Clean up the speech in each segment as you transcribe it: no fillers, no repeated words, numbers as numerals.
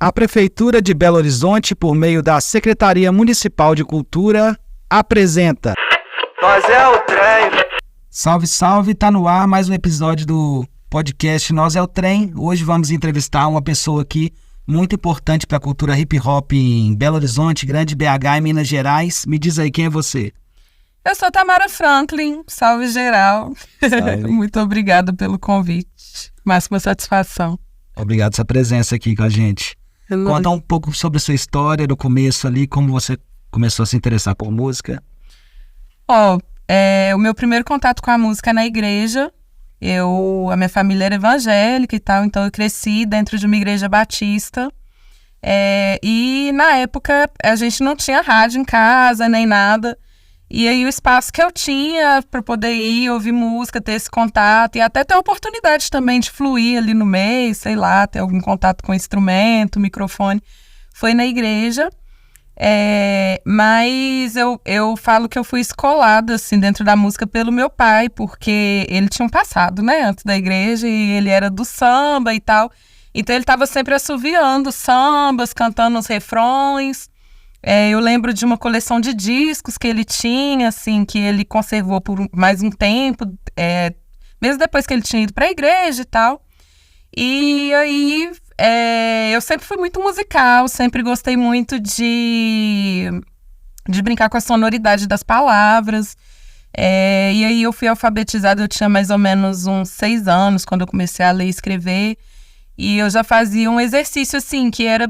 A Prefeitura de Belo Horizonte, por meio da Secretaria Municipal de Cultura, apresenta... Nós é o Trem. Salve, salve, tá no ar mais um episódio do podcast Nós é o Trem. Hoje vamos entrevistar uma pessoa aqui muito importante para a cultura hip hop em Belo Horizonte, Grande BH e Minas Gerais. Me diz aí, quem é você? Eu sou Tamara Franklin, salve geral. Salve. Muito obrigada pelo convite, máxima satisfação. Obrigado pela sua presença aqui com a gente. Conta um pouco sobre a sua história, do começo ali, como você começou a se interessar por música. O meu primeiro contato com a música é na igreja. A minha família era evangélica e tal, então eu cresci dentro de uma igreja batista. E na época a gente não tinha rádio em casa, nem nada. E aí o espaço que eu tinha para poder ir, ouvir música, ter esse contato e até ter a oportunidade também de fluir ali no meio, sei lá, ter algum contato com instrumento, microfone, foi na igreja. Mas eu falo que eu fui escolada assim, dentro da música pelo meu pai, porque ele tinha um passado, né, antes da igreja, e ele era do samba e tal. Então ele estava sempre assoviando sambas, cantando os refrões. Eu lembro de uma coleção de discos que ele tinha, assim, que ele conservou por mais um tempo, mesmo depois que ele tinha ido para a igreja e tal. E aí eu sempre fui muito musical, sempre gostei muito de brincar com a sonoridade das palavras. E aí eu fui alfabetizada, eu tinha mais ou menos uns 6 anos quando eu comecei a ler e escrever. E eu já fazia um exercício, assim, que era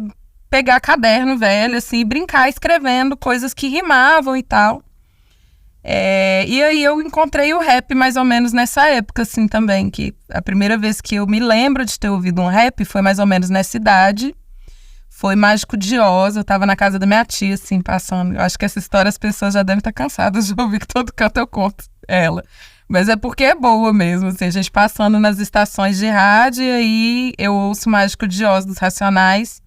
pegar caderno velho, assim, e brincar escrevendo coisas que rimavam e tal. E aí eu encontrei o rap mais ou menos nessa época, assim, também, que a primeira vez que eu me lembro de ter ouvido um rap foi mais ou menos nessa idade. Foi Mágico de Oz, eu tava na casa da minha tia, assim, passando. Eu acho que essa história as pessoas já devem estar cansadas de ouvir, que todo canto eu conto ela. Mas é porque é boa mesmo, assim, a gente passando nas estações de rádio, e aí eu ouço Mágico de Oz dos Racionais.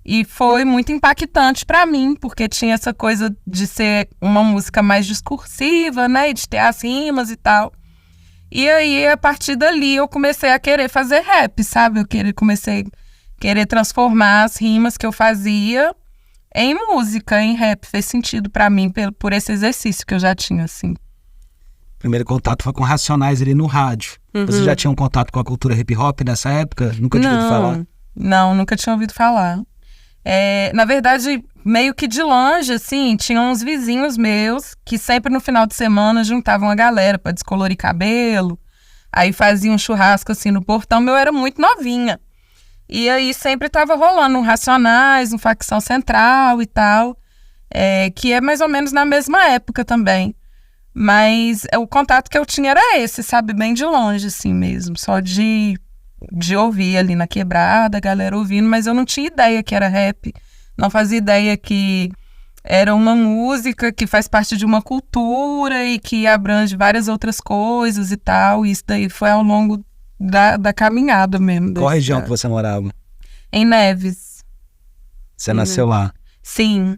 E foi muito impactante para mim, porque tinha essa coisa de ser uma música mais discursiva, né? E de ter as rimas e tal. E aí, a partir dali, eu comecei a querer fazer rap, sabe? Comecei a querer transformar as rimas que eu fazia em música, em rap. Fez sentido para mim, por esse exercício que eu já tinha, assim. Primeiro contato foi com Racionais ali no rádio. Uhum. Você já tinha um contato com a cultura hip hop nessa época? Nunca tinha ouvido falar? Não, nunca tinha ouvido falar. Na verdade, meio que de longe, assim, tinham uns vizinhos meus que sempre no final de semana juntavam a galera para descolorir cabelo, aí faziam um churrasco assim no portão. Eu era muito novinha. E aí sempre tava rolando um Racionais, um Facção Central e tal, que é mais ou menos na mesma época também. Mas o contato que eu tinha era esse, sabe? Bem de longe, assim mesmo, só de ouvir ali na quebrada, a galera ouvindo, mas eu não tinha ideia que era rap, não fazia ideia que era uma música que faz parte de uma cultura e que abrange várias outras coisas e tal, e isso daí foi ao longo da caminhada mesmo. Qual região que você morava? Em Neves. Você nasceu lá? Sim.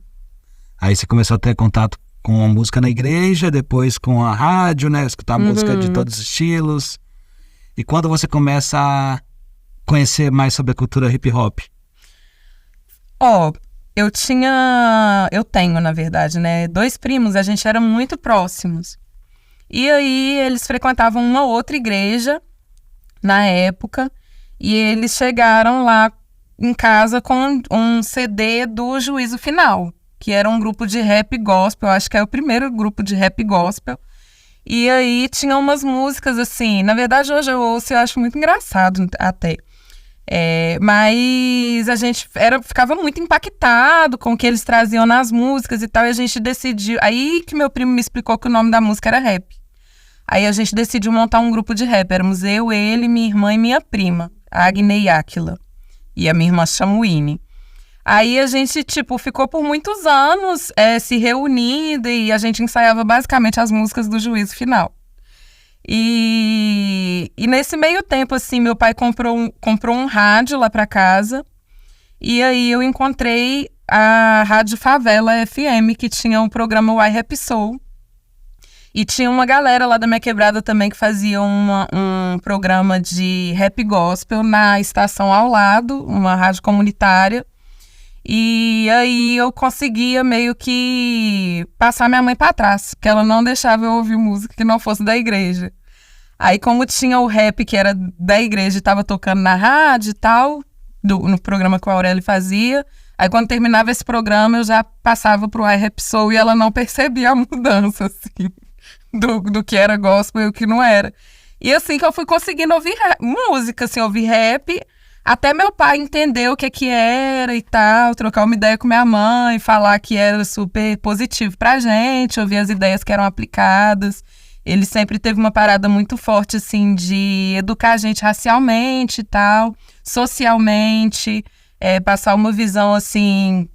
Aí você começou a ter contato com a música na igreja, depois com a rádio, né, escutar música de todos os estilos. E quando você começa a conhecer mais sobre a cultura hip hop? Eu tenho, na verdade, né, 2 primos, a gente era muito próximos. E aí eles frequentavam uma outra igreja na época, e eles chegaram lá em casa com um CD do Juízo Final, que era um grupo de rap gospel, acho que é o primeiro grupo de rap gospel. E aí tinha umas músicas assim, na verdade hoje eu ouço e eu acho muito engraçado até. Mas a gente ficava muito impactado com o que eles traziam nas músicas e tal, e a gente decidiu, aí que meu primo me explicou que o nome da música era rap. Aí a gente decidiu montar um grupo de rap, éramos eu, ele, minha irmã e minha prima, Agne Áquila, e a minha irmã chama Winnie. Aí a gente, ficou por muitos anos se reunindo, e a gente ensaiava basicamente as músicas do Juízo Final. E nesse meio tempo, assim, meu pai comprou um rádio lá pra casa, e aí eu encontrei a Rádio Favela FM, que tinha um programa Why Rap Soul. E tinha uma galera lá da minha quebrada também que fazia um programa de rap gospel na estação ao lado, uma rádio comunitária. E aí eu conseguia meio que passar minha mãe pra trás, que ela não deixava eu ouvir música que não fosse da igreja. Aí como tinha o rap que era da igreja e tava tocando na rádio e tal, no programa que o Aurélio fazia, aí quando terminava esse programa eu já passava pro I Rap Soul e ela não percebia a mudança, assim, do que era gospel e o que não era. E assim que eu fui conseguindo ouvir música, assim, ouvir rap, até meu pai entender o que era e tal, trocar uma ideia com minha mãe, falar que era super positivo pra gente, ouvir as ideias que eram aplicadas. Ele sempre teve uma parada muito forte, assim, de educar a gente racialmente e tal, socialmente, passar uma visão, assim,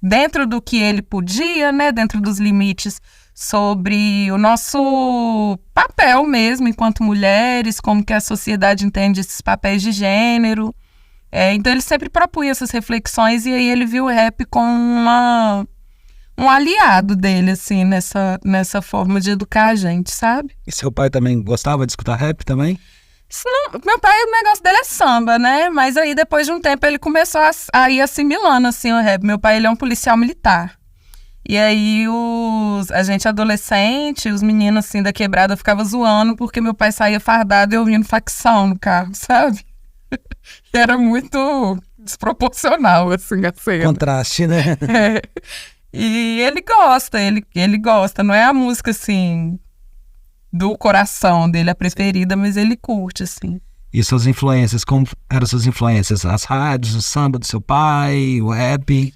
dentro do que ele podia, né, dentro dos limites, sobre o nosso papel mesmo enquanto mulheres, como que a sociedade entende esses papéis de gênero. Então ele sempre propunha essas reflexões e aí ele viu o rap como um aliado dele, assim, nessa forma de educar a gente, sabe? E seu pai também gostava de escutar rap também? Meu pai, o negócio dele é samba, né? Mas aí depois de um tempo ele começou a ir assimilando, assim, o rap. Meu pai, ele é um policial militar. E aí a gente adolescente, os meninos assim da quebrada ficavam zoando porque meu pai saía fardado e ouvindo Facção no carro, sabe? E era muito desproporcional, assim, a cena. Contraste, né? E ele gosta, não é a música, assim, do coração dele, a preferida, mas ele curte, assim. E suas influências, como eram suas influências? As rádios, o samba do seu pai, o rap?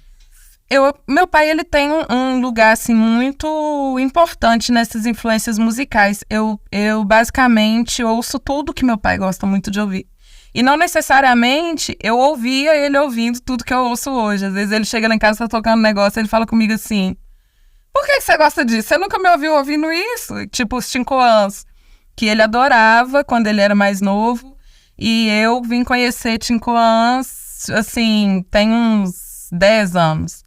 Meu pai, ele tem um lugar, assim, muito importante nessas influências musicais. Eu basicamente ouço tudo que meu pai gosta muito de ouvir. E não necessariamente eu ouvia ele ouvindo tudo que eu ouço hoje. Às vezes ele chega lá em casa, tá tocando um negócio, ele fala comigo assim, por que você gosta disso? Você nunca me ouviu ouvindo isso? Tipo os Tincoãs, que ele adorava quando ele era mais novo. E eu vim conhecer Tincoãs, assim, tem uns 10 anos.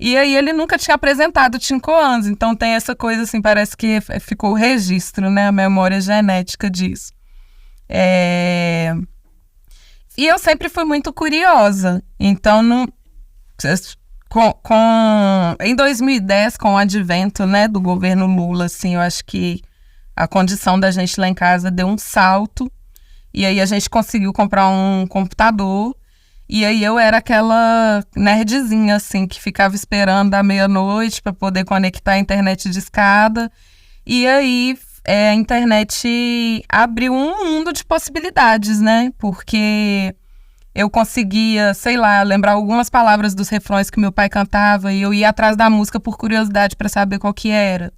E aí ele nunca tinha apresentado Tincoãs, então tem essa coisa assim, parece que ficou o registro, né, a memória genética disso. E eu sempre fui muito curiosa, então em 2010, com o advento, né, do governo Lula, assim, eu acho que a condição da gente lá em casa deu um salto, e aí a gente conseguiu comprar um computador. E aí eu era aquela nerdzinha, assim, que ficava esperando da meia-noite para poder conectar a internet de escada. E aí a internet abriu um mundo de possibilidades, né? Porque eu conseguia, sei lá, lembrar algumas palavras dos refrões que meu pai cantava e eu ia atrás da música por curiosidade para saber qual que era.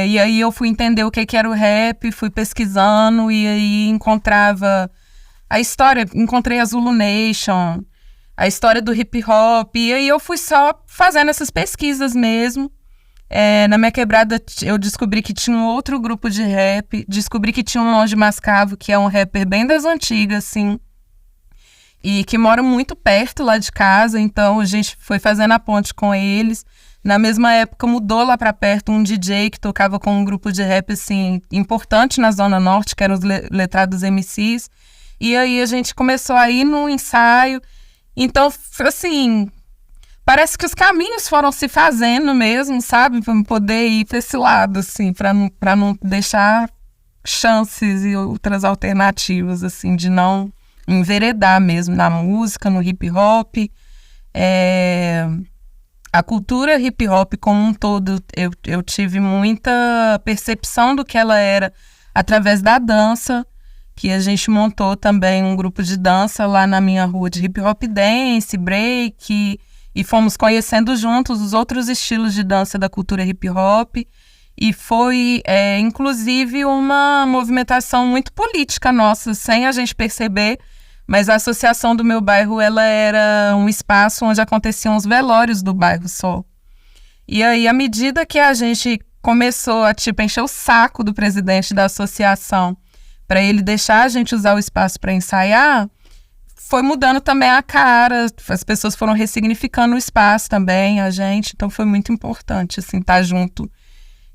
E aí eu fui entender o que era o rap, fui pesquisando e aí encontrava... a história, encontrei a Zulu Nation, a história do hip hop, e aí eu fui só fazendo essas pesquisas mesmo. Na minha quebrada eu descobri que tinha um outro grupo de rap, descobri que tinha um Longe Mascavo, que é um rapper bem das antigas, assim, e que mora muito perto lá de casa, então a gente foi fazendo a ponte com eles. Na mesma época mudou lá pra perto um DJ que tocava com um grupo de rap, assim, importante na Zona Norte, que eram os Letrados MCs. E aí a gente começou a ir no ensaio. Então, assim, parece que os caminhos foram se fazendo mesmo, sabe? Para poder ir para esse lado, assim, para não deixar chances e outras alternativas, assim, de não enveredar mesmo na música, no hip hop. A cultura hip hop como um todo, eu tive muita percepção do que ela era através da dança, que a gente montou também um grupo de dança lá na minha rua de hip hop dance, break, e fomos conhecendo juntos os outros estilos de dança da cultura hip hop, e foi inclusive uma movimentação muito política nossa, sem a gente perceber, mas a associação do meu bairro, ela era um espaço onde aconteciam os velórios do bairro só. E aí, à medida que a gente começou a, encher o saco do presidente da associação para ele deixar a gente usar o espaço para ensaiar, foi mudando também a cara, as pessoas foram ressignificando o espaço também, a gente, então foi muito importante, assim, estar junto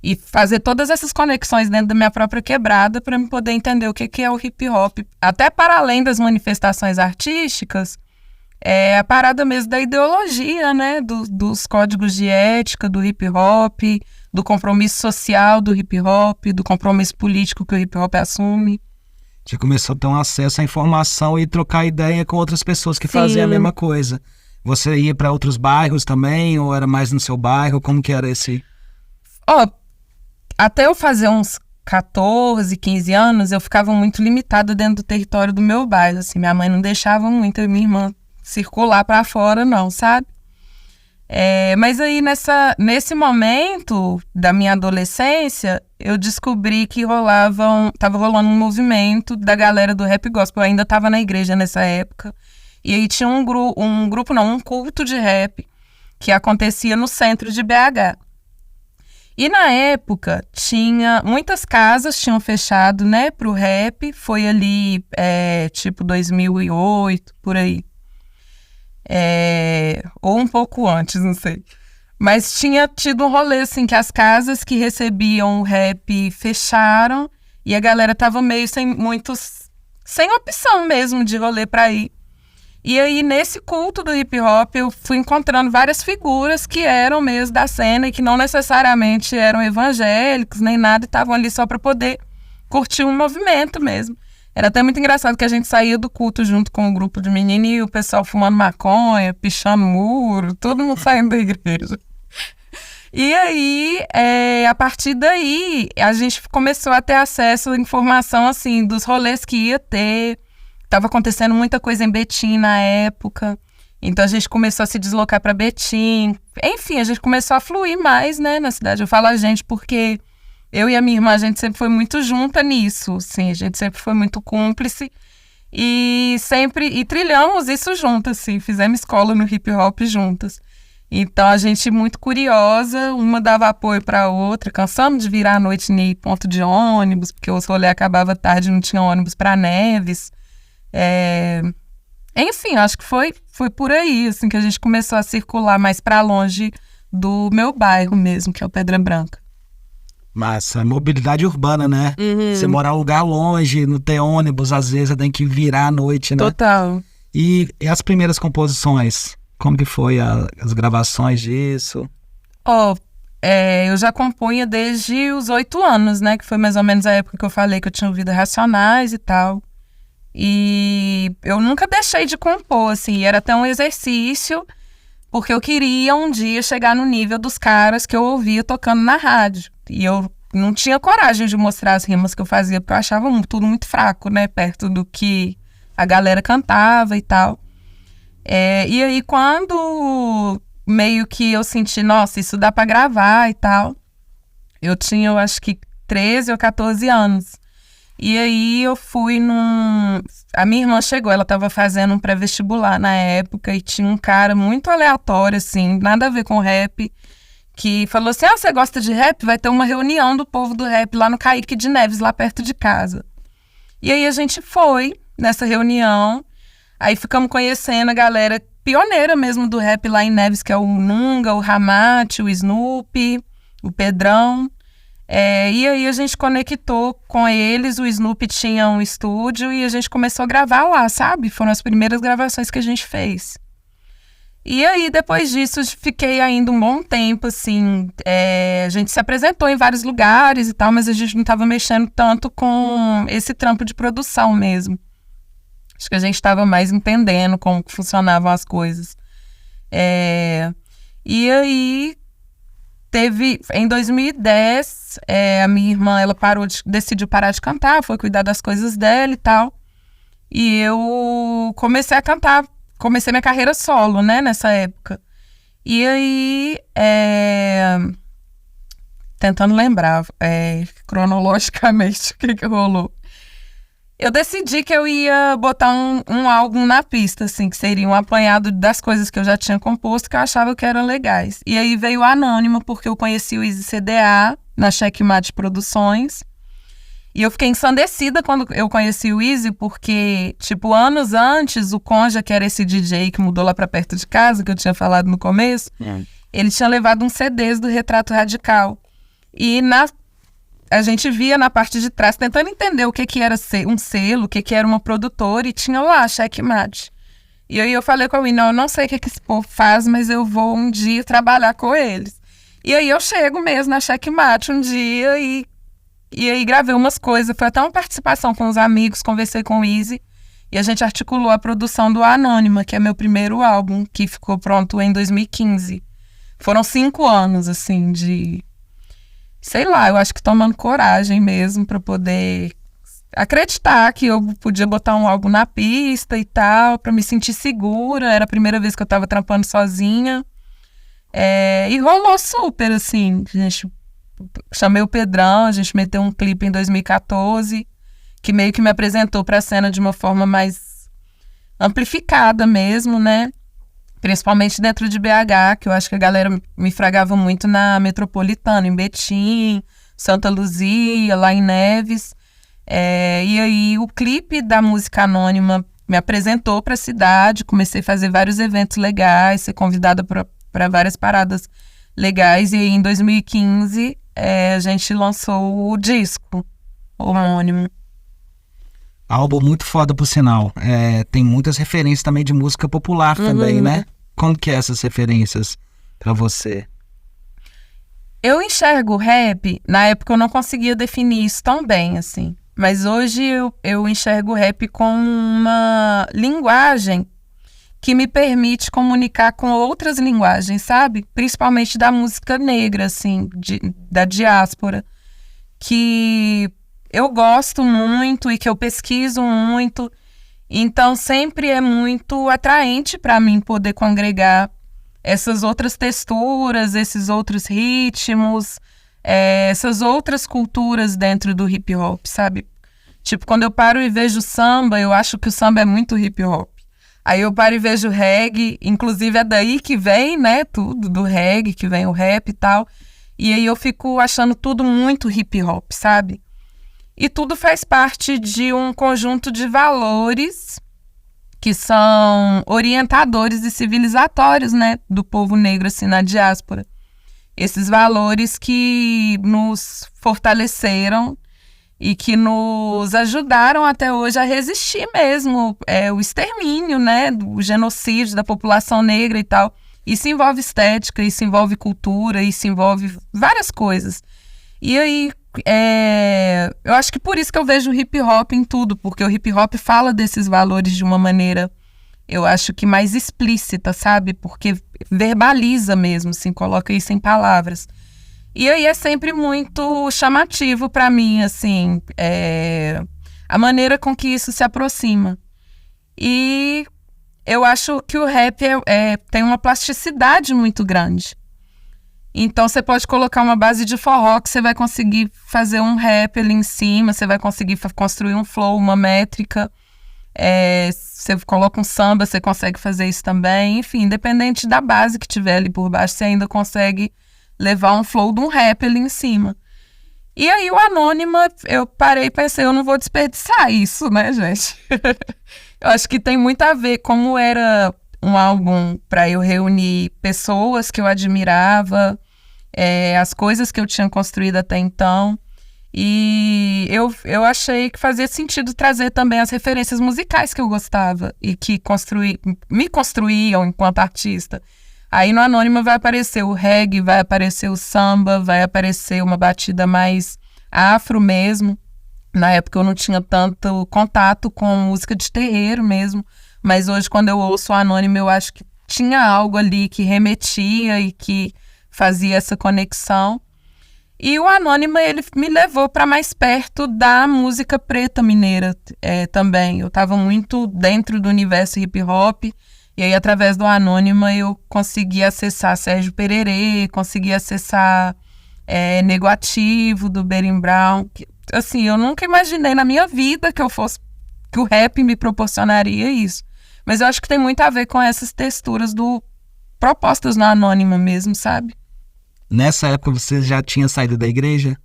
e fazer todas essas conexões dentro da minha própria quebrada para eu poder entender o que é o hip hop. Até para além das manifestações artísticas, É a parada mesmo da ideologia, né? Dos códigos de ética, do hip hop, do compromisso social do hip hop, do compromisso político que o hip hop assume. Você começou a ter um acesso à informação e trocar ideia com outras pessoas que Sim. faziam a mesma coisa. Você ia para outros bairros também, ou era mais no seu bairro? Como que era esse? Até eu fazer uns 14, 15 anos, eu ficava muito limitada dentro do território do meu bairro, assim. Minha mãe não deixava muito a minha irmã circular para fora, não, sabe? Mas aí, nesse momento da minha adolescência, eu descobri que tava rolando um movimento da galera do rap gospel. Eu ainda estava na igreja nessa época. E aí tinha um culto de rap que acontecia no centro de BH. E na época, muitas casas tinham fechado, né, pro rap. Foi ali, tipo 2008, por aí. Ou um pouco antes, não sei. Mas tinha tido um rolê, assim, que as casas que recebiam o rap fecharam e a galera tava meio sem opção mesmo de rolê pra ir. E aí, nesse culto do hip hop, eu fui encontrando várias figuras que eram mesmo da cena e que não necessariamente eram evangélicos nem nada, e estavam ali só pra poder curtir um movimento mesmo. Era até muito engraçado que a gente saía do culto junto com um grupo de meninos e o pessoal fumando maconha, pichando muro, todo mundo saindo da igreja. E aí, a partir daí, a gente começou a ter acesso à informação, assim, dos rolês que ia ter. Tava acontecendo muita coisa em Betim na época. Então, a gente começou a se deslocar para Betim. Enfim, a gente começou a fluir mais, né, na cidade. Eu falo a gente porque eu e a minha irmã, a gente sempre foi muito junta nisso, assim. A gente sempre foi muito cúmplice. E trilhamos isso juntas, assim. Fizemos escola no hip hop juntas. Então, a gente muito curiosa, uma dava apoio para a outra. Cansamos de virar à noite em ponto de ônibus, porque os rolês acabavam tarde e não tinha ônibus para Neves. Enfim, acho que foi por aí, assim, que a gente começou a circular mais para longe do meu bairro mesmo, que é o Pedra Branca. Massa, mobilidade urbana, né? Uhum. Você morar em um lugar longe, não ter ônibus, às vezes você tem que virar à noite, né? Total. E as primeiras composições? Como que foi as gravações disso? Eu já compunha desde os 8 anos, né? Que foi mais ou menos a época que eu falei que eu tinha ouvido Racionais e tal. E eu nunca deixei de compor, assim. Era até um exercício, porque eu queria um dia chegar no nível dos caras que eu ouvia tocando na rádio. E eu não tinha coragem de mostrar as rimas que eu fazia, porque eu achava tudo muito fraco, né? Perto do que a galera cantava e tal. E aí, quando meio que eu senti, nossa, isso dá pra gravar e tal, eu tinha, eu acho que 13 ou 14 anos. E aí eu fui A minha irmã chegou, ela tava fazendo um pré-vestibular na época e tinha um cara muito aleatório, assim, nada a ver com rap, que falou assim, você gosta de rap? Vai ter uma reunião do povo do rap lá no Caíque de Neves, lá perto de casa. E aí a gente foi nessa reunião. Aí ficamos conhecendo a galera pioneira mesmo do rap lá em Neves, que é o Nunga, o Ramate, o Snoopy, o Pedrão. E aí a gente conectou com eles, o Snoopy tinha um estúdio e a gente começou a gravar lá, sabe? Foram as primeiras gravações que a gente fez. E aí, depois disso, fiquei ainda um bom tempo, assim, a gente se apresentou em vários lugares e tal, mas a gente não estava mexendo tanto com esse trampo de produção mesmo. Acho que a gente estava mais entendendo como funcionavam as coisas. E aí, em 2010, a minha irmã, ela decidiu parar de cantar, foi cuidar das coisas dela e tal. E eu comecei a cantar, comecei minha carreira solo, né, nessa época. E aí, tentando lembrar cronologicamente o que rolou. Eu decidi que eu ia botar um álbum na pista, assim, que seria um apanhado das coisas que eu já tinha composto, que eu achava que eram legais. E aí veio o Anônima, porque eu conheci o Easy CDA na Checkmate Produções. E eu fiquei ensandecida quando eu conheci o Easy, porque, tipo, anos antes, o Conja, que era esse DJ que mudou lá pra perto de casa, que eu tinha falado no começo, ele tinha levado uns CDs do Retrato Radical. E a gente via na parte de trás, tentando entender o que era um selo, o que era uma produtora, e tinha lá a Checkmate. E aí eu falei com a Winnie, eu não sei o que esse povo faz, mas eu vou um dia trabalhar com eles. E aí eu chego mesmo na Checkmate um dia e aí gravei umas coisas. Foi até uma participação com os amigos, conversei com o Easy. E a gente articulou a produção do Anônima, que é meu primeiro álbum, que ficou pronto em 2015. Foram 5 anos, assim, de... Sei lá, eu acho que tomando coragem mesmo para poder acreditar que eu podia botar um álbum na pista e tal, para me sentir segura. Era a primeira vez que eu tava trampando sozinha. E rolou super, assim. Chamei o Pedrão, a gente meteu um clipe em 2014, que meio que me apresentou para a cena de uma forma mais amplificada mesmo, né? Principalmente dentro de BH, que eu acho que a galera me fragava muito na Metropolitana, em Betim, Santa Luzia, lá em Neves. E aí o clipe da música Anônima me apresentou para a cidade, comecei a fazer vários eventos legais, ser convidada para várias paradas legais. E aí em 2015 a gente lançou o disco homônimo. Álbum muito foda, por sinal. Tem muitas referências também de música popular também, né? Como que é essas referências pra você? Eu enxergo o rap, na época eu não conseguia definir isso tão bem, assim. Mas hoje eu enxergo o rap como uma linguagem que me permite comunicar com outras linguagens, sabe? Principalmente da música negra, assim, da diáspora. Que eu gosto muito e que eu pesquiso muito. Então, sempre é muito atraente para mim poder congregar essas outras texturas, esses outros ritmos, essas outras culturas dentro do hip hop, sabe? Tipo, quando eu paro e vejo samba, eu acho que o samba é muito hip hop. Aí eu paro e vejo reggae, inclusive é daí que vem, né, tudo do reggae, que vem o rap e tal. E aí eu fico achando tudo muito hip hop, sabe? E tudo faz parte de um conjunto de valores que são orientadores e civilizatórios, né, do povo negro, assim, na diáspora. Esses valores que nos fortaleceram e que nos ajudaram até hoje a resistir mesmo o extermínio, né, do genocídio da população negra e tal. Isso envolve estética, isso envolve cultura, isso envolve várias coisas. E aí, eu acho que por isso que eu vejo o hip hop em tudo, porque o hip hop fala desses valores de uma maneira, eu acho que mais explícita, sabe? Porque verbaliza mesmo, assim, coloca isso em palavras. E aí é sempre muito chamativo para mim, assim, a maneira com que isso se aproxima. E eu acho que o rap tem uma plasticidade muito grande. Então, você pode colocar uma base de forró que você vai conseguir fazer um rap ali em cima, você vai conseguir construir um flow, uma métrica. Você coloca um samba, você consegue fazer isso também. Enfim, independente da base que tiver ali por baixo, você ainda consegue levar um flow de um rap ali em cima. E aí, o Anônima, eu parei e pensei, eu não vou desperdiçar isso, né, gente? Eu acho que tem muito a ver como era um álbum para eu reunir pessoas que eu admirava, as coisas que eu tinha construído até então. E eu achei que fazia sentido trazer também as referências musicais que eu gostava e que me construíam enquanto artista. Aí no Anônima vai aparecer o reggae, vai aparecer o samba, vai aparecer uma batida mais afro mesmo. Na época eu não tinha tanto contato com música de terreiro mesmo. Mas hoje, quando eu ouço o Anônimo, eu acho que tinha algo ali que remetia e que fazia essa conexão. E o Anônimo, ele me levou para mais perto da música preta mineira também. Eu estava muito dentro do universo hip-hop. E aí, através do Anônimo, eu consegui acessar Sérgio Pererê, consegui acessar Nego Ativo, do Berim Brown. Assim, eu nunca imaginei na minha vida que o rap me proporcionaria isso. Mas eu acho que tem muito a ver com essas texturas propostas no Anônima mesmo, sabe? Nessa época você já tinha saído da igreja?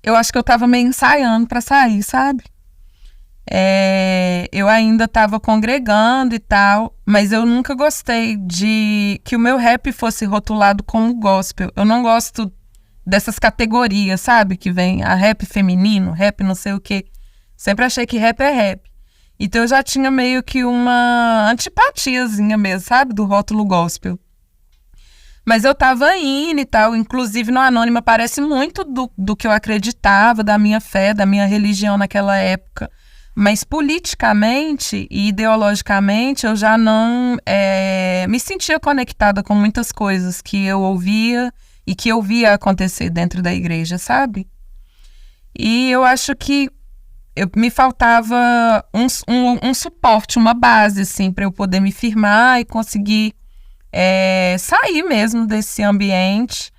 Eu acho que eu tava meio ensaiando pra sair, sabe? Eu ainda tava congregando e tal, mas eu nunca gostei de que o meu rap fosse rotulado como gospel. Eu não gosto dessas categorias, sabe? Que vem a rap feminino, rap não sei o quê. Sempre achei que rap é rap. Então eu já tinha meio que uma antipatiazinha mesmo, sabe? Do rótulo gospel. Mas eu tava indo e tal, inclusive no Anônima parece muito do que eu acreditava, da minha fé, da minha religião naquela época. Mas politicamente e ideologicamente eu já não me sentia conectada com muitas coisas que eu ouvia e que eu via acontecer dentro da igreja, sabe? E eu acho que me faltava um suporte, uma base, assim, para eu poder me firmar e conseguir sair mesmo desse ambiente.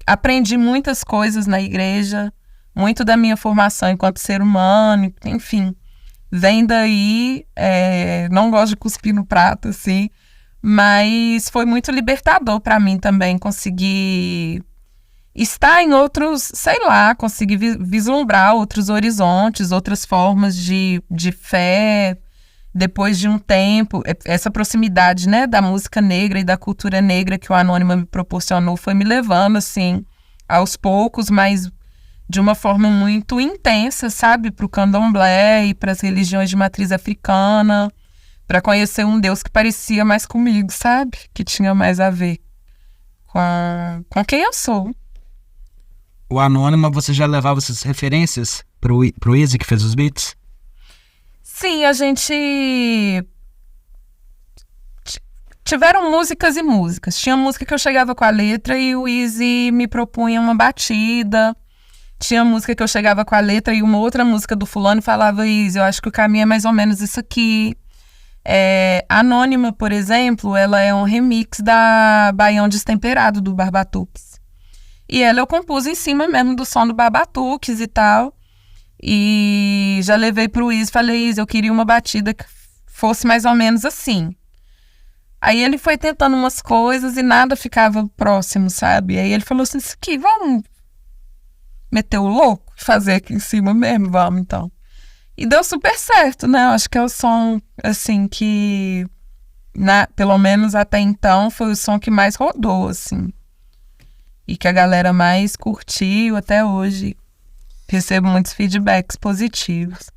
Aprendi muitas coisas na igreja, muito da minha formação enquanto ser humano, enfim. Vem daí, não gosto de cuspir no prato, assim, mas foi muito libertador para mim também conseguir estar em outros, sei lá, conseguir vislumbrar outros horizontes, outras formas de fé. Depois de um tempo, essa proximidade, né, da música negra e da cultura negra que o Anônima me proporcionou foi me levando, assim, aos poucos, mas de uma forma muito intensa, sabe, para o candomblé e para as religiões de matriz africana, para conhecer um Deus que parecia mais comigo, sabe, que tinha mais a ver com quem eu sou. O Anônima, você já levava essas referências pro Easy, que fez os beats? Sim, a gente... Tiveram músicas e músicas. Tinha música que eu chegava com a letra e o Easy me propunha uma batida. Tinha música que eu chegava com a letra e uma outra música do fulano falava: Easy, eu acho que o caminho é mais ou menos isso aqui. Anônima, por exemplo, ela é um remix da Baião Destemperado, do Barbatuques. E ela eu compus em cima mesmo do som do Barbatuques e tal. E já levei pro Easy, falei: Easy, eu queria uma batida que fosse mais ou menos assim. Aí ele foi tentando umas coisas e nada ficava próximo, sabe? Aí ele falou assim: isso aqui, vamos meter o louco? Fazer aqui em cima mesmo? Vamos, então. E deu super certo, né? Eu acho que é o som, assim, que... pelo menos até então, foi o som que mais rodou, assim. E que a galera mais curtiu até hoje. Recebo muitos feedbacks positivos.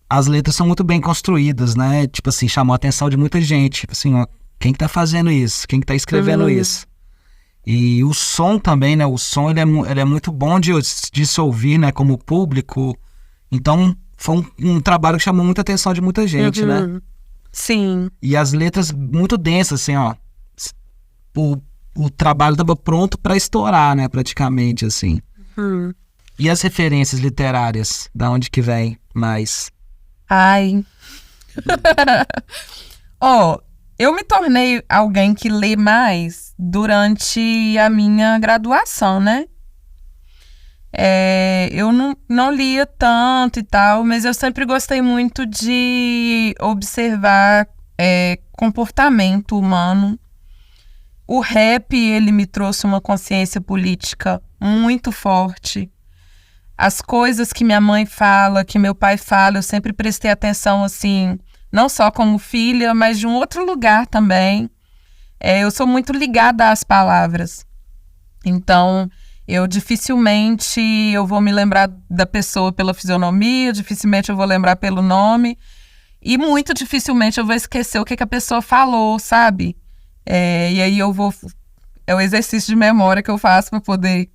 As letras são muito bem construídas, né? Tipo assim, chamou a atenção de muita gente. Tipo assim, ó, quem que tá fazendo isso? Quem que tá escrevendo isso? E o som também, né? O som, ele é muito bom de se ouvir, né? Como público. Então, foi um trabalho que chamou muita atenção de muita gente, né? Sim. E as letras muito densas, assim, ó. O trabalho tava pronto pra estourar, né? Praticamente, assim. E as referências literárias? Da onde que vem mais? Ai. Eu me tornei alguém que lê mais durante a minha graduação, né? Eu não lia tanto e tal, mas eu sempre gostei muito de observar comportamento humano. O rap, ele me trouxe uma consciência política muito forte. As coisas que minha mãe fala, que meu pai fala, eu sempre prestei atenção, assim, não só como filha, mas de um outro lugar também. Eu sou muito ligada às palavras. Então, dificilmente eu vou me lembrar da pessoa pela fisionomia, dificilmente eu vou lembrar pelo nome, e muito dificilmente eu vou esquecer o que a pessoa falou, sabe? E aí é o exercício de memória que eu faço para poder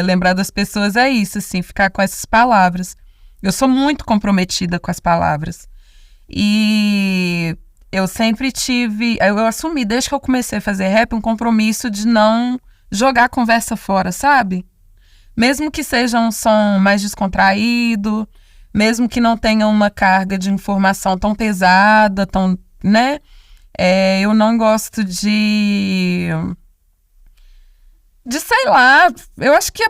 lembrar das pessoas, é isso, assim, ficar com essas palavras. Eu sou muito comprometida com as palavras. E eu sempre eu assumi, desde que eu comecei a fazer rap, um compromisso de não jogar a conversa fora, sabe? Mesmo que seja um som mais descontraído, mesmo que não tenha uma carga de informação tão pesada, tão, né? Eu não gosto de sei lá, eu acho que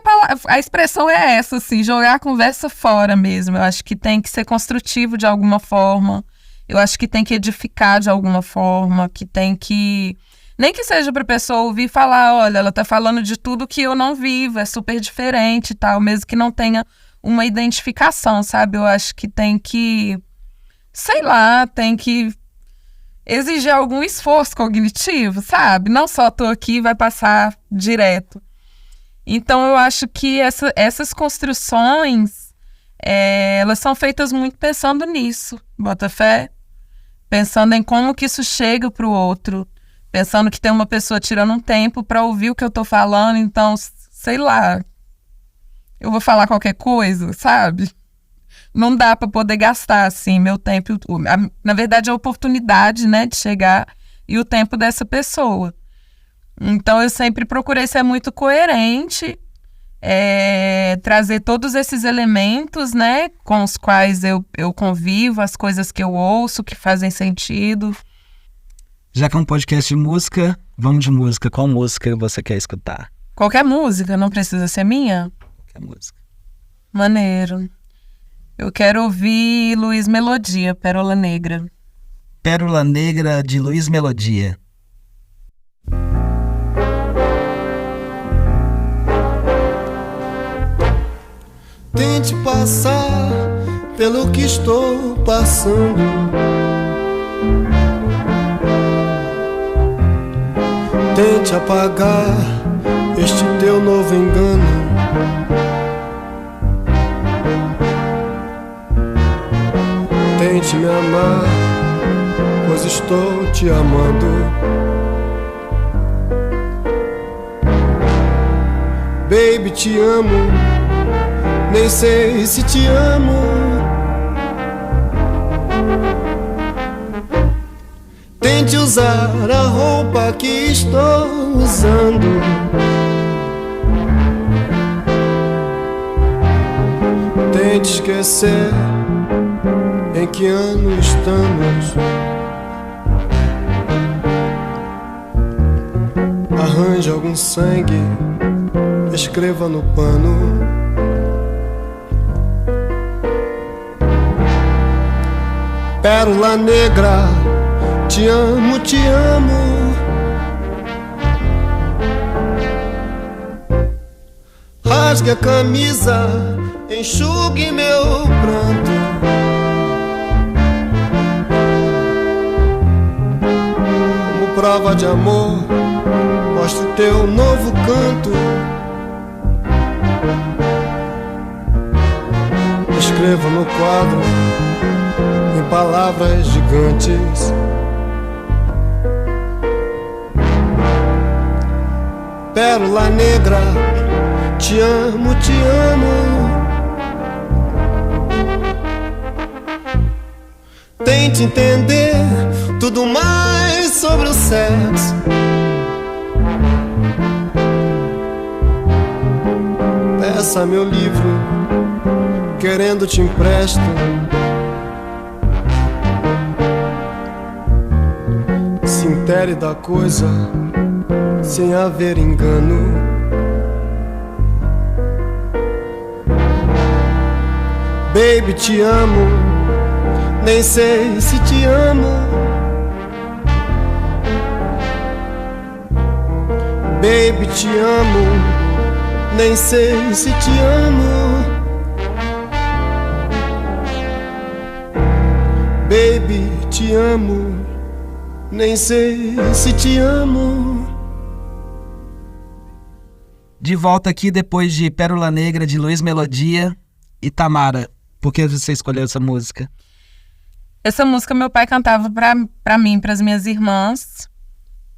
a expressão é essa, assim, jogar a conversa fora mesmo. Eu acho que tem que ser construtivo de alguma forma, eu acho que tem que edificar de alguma forma, que tem que... Nem que seja para a pessoa ouvir e falar: olha, ela tá falando de tudo que eu não vivo, é super diferente e tal, mesmo que não tenha uma identificação, sabe? Eu acho que tem que, sei lá, tem que exigir algum esforço cognitivo, sabe? Não só tô aqui e vai passar direto. Então, eu acho que essas construções elas são feitas muito pensando nisso, bota fé. Pensando em como que isso chega pro outro. Pensando que tem uma pessoa tirando um tempo pra ouvir o que eu tô falando. Então, sei lá, eu vou falar qualquer coisa, sabe? Não dá pra poder gastar, assim, meu tempo. Na verdade, a oportunidade, né, de chegar e o tempo dessa pessoa. Então, eu sempre procurei ser muito coerente, trazer todos esses elementos, né, com os quais eu convivo, as coisas que eu ouço, que fazem sentido. Já que é um podcast de música, vamos de música. Qual música você quer escutar? Qualquer música, não precisa ser minha? Qualquer música. Maneiro. Eu quero ouvir Luiz Melodia, Pérola Negra. Pérola Negra, de Luiz Melodia. Tente passar pelo que estou passando. Tente apagar este teu novo engano. Tente me amar, pois estou te amando. Baby, te amo, nem sei se te amo. Tente usar a roupa que estou usando. Tente esquecer em que ano estamos. Arranje algum sangue, escreva no pano. Pérola negra, te amo, te amo. Rasgue a camisa, enxugue meu pranto. Como prova de amor, mostre teu novo canto. Escreva no quadro em palavras gigantes. Pérola negra, te amo, te amo. Tente entender tudo mais sobre o sexo. Peça meu livro, querendo te empresto. Se intere da coisa sem haver engano. Baby, te amo, nem sei se te amo. Baby, te amo, nem sei se te amo. Baby, te amo, nem sei se te amo. De volta aqui depois de Pérola Negra, de Luiz Melodia. E Tamara, por que você escolheu essa música? Essa música meu pai cantava pra mim, pras minhas irmãs.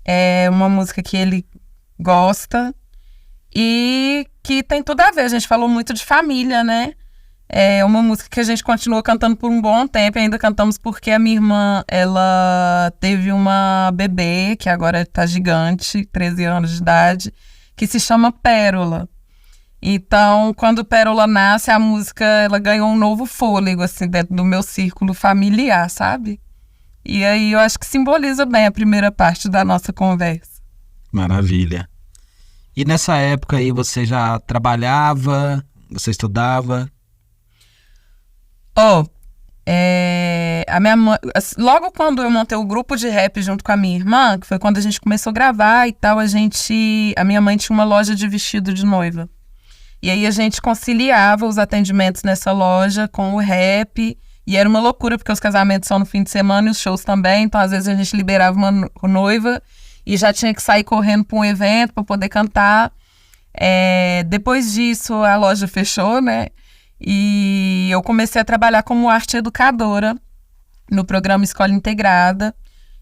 É uma música que ele gosta e que tem tudo a ver. A gente falou muito de família, né? É uma música que a gente continuou cantando por um bom tempo. Ainda cantamos porque a minha irmã, ela teve uma bebê, que agora tá gigante, 13 anos de idade, que se chama Pérola. Então, quando Pérola nasce, a música ela ganhou um novo fôlego, assim, dentro do meu círculo familiar, sabe? E aí eu acho que simboliza bem a primeira parte da nossa conversa. Maravilha. E nessa época aí você já trabalhava, você estudava? A minha mãe, logo quando eu montei o grupo de rap junto com a minha irmã, que foi quando a gente começou a gravar e tal, a minha mãe tinha uma loja de vestido de noiva. E aí a gente conciliava os atendimentos nessa loja com o rap. E era uma loucura, porque os casamentos são no fim de semana e os shows também. Então, às vezes, a gente liberava uma noiva e já tinha que sair correndo para um evento para poder cantar. Depois disso, a loja fechou, né? E eu comecei a trabalhar como arte educadora no programa Escola Integrada,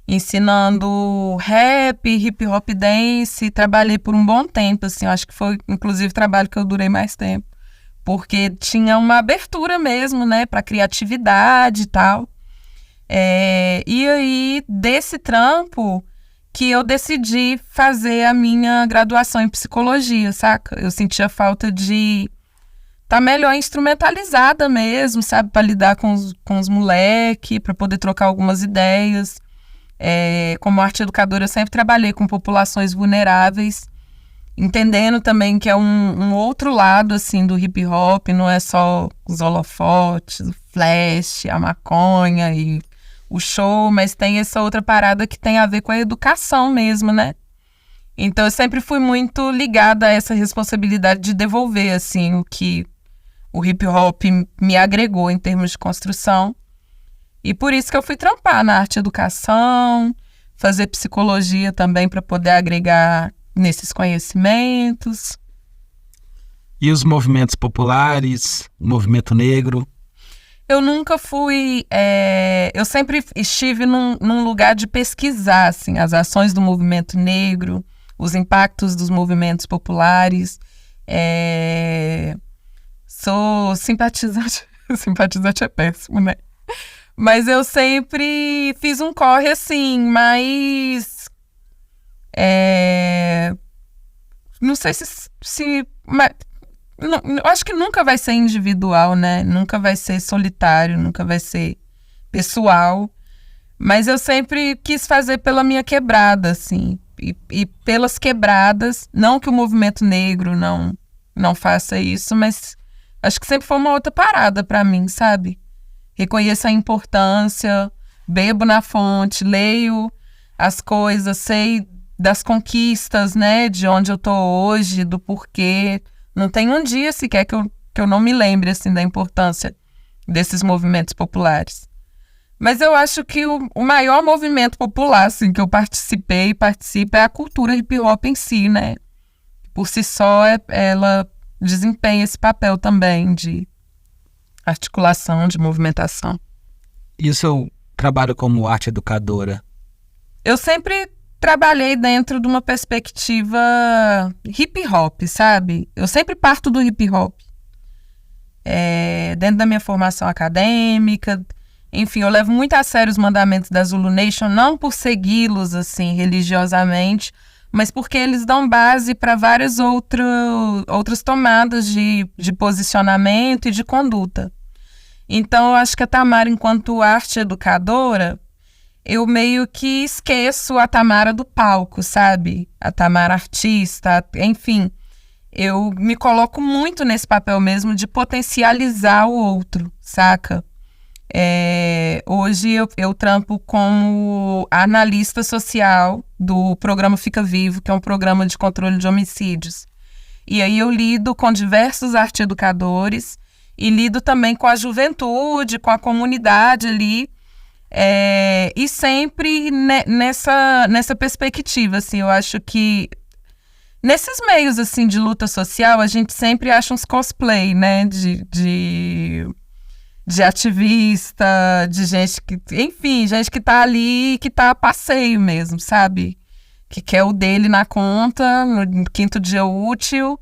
ensinando rap, hip hop dance. Trabalhei por um bom tempo, assim, eu acho que foi inclusive o trabalho que eu durei mais tempo, porque tinha uma abertura mesmo, né, para criatividade e tal. E aí, desse trampo, que eu decidi fazer a minha graduação em psicologia, saca? Eu sentia falta de estar melhor instrumentalizada mesmo, sabe? Para lidar com os moleques, para poder trocar algumas ideias. Como arte educadora, eu sempre trabalhei com populações vulneráveis, entendendo também que é um outro lado, assim, do hip hop, não é só os holofotes, o flash, a maconha e o show, mas tem essa outra parada que tem a ver com a educação mesmo, né? Então eu sempre fui muito ligada a essa responsabilidade de devolver, assim, o que o hip hop me agregou em termos de construção. E por isso que eu fui trampar na arte educação, fazer psicologia também para poder agregar nesses conhecimentos. E os movimentos populares, o movimento negro? Eu nunca fui... eu sempre estive num lugar de pesquisar, assim, as ações do movimento negro, os impactos dos movimentos populares. Sou simpatizante. Simpatizante é péssimo, né? Mas eu sempre fiz um corre, assim, mas... não sei se não, eu acho que nunca vai ser individual, né? Nunca vai ser solitário, nunca vai ser pessoal. Mas eu sempre quis fazer pela minha quebrada, assim. E pelas quebradas, não que o movimento negro não faça isso, mas acho que sempre foi uma outra parada pra mim, sabe? Reconheço a importância, bebo na fonte, leio as coisas, sei das conquistas, né? De onde eu tô hoje, do porquê. Não tem um dia sequer que eu não me lembre, assim, da importância desses movimentos populares. Mas eu acho que o maior movimento popular, assim, que eu participei e participo é a cultura hip hop em si, né? Por si só, ela desempenha esse papel também de articulação, de movimentação. E o seu trabalho como arte educadora? Eu sempre trabalhei dentro de uma perspectiva hip hop, sabe? Eu sempre parto do hip hop. Dentro da minha formação acadêmica, enfim, eu levo muito a sério os mandamentos da Zulu Nation, não por segui-los, assim, religiosamente, mas porque eles dão base para várias outras tomadas de posicionamento e de conduta. Então, eu acho que a Tamara, enquanto arte educadora, eu meio que esqueço a Tamara do palco, sabe? A Tamara artista, enfim. Eu me coloco muito nesse papel mesmo de potencializar o outro, saca? Hoje eu trampo como analista social do programa Fica Vivo, que é um programa de controle de homicídios. E aí eu lido com diversos arte-educadores e lido também com a juventude, com a comunidade ali, e sempre nessa perspectiva, assim, eu acho que nesses meios, assim, de luta social, a gente sempre acha uns cosplay, né, de ativista, de gente que, enfim, gente que tá ali, que tá a passeio mesmo, sabe? Que quer o dele na conta, no quinto dia útil,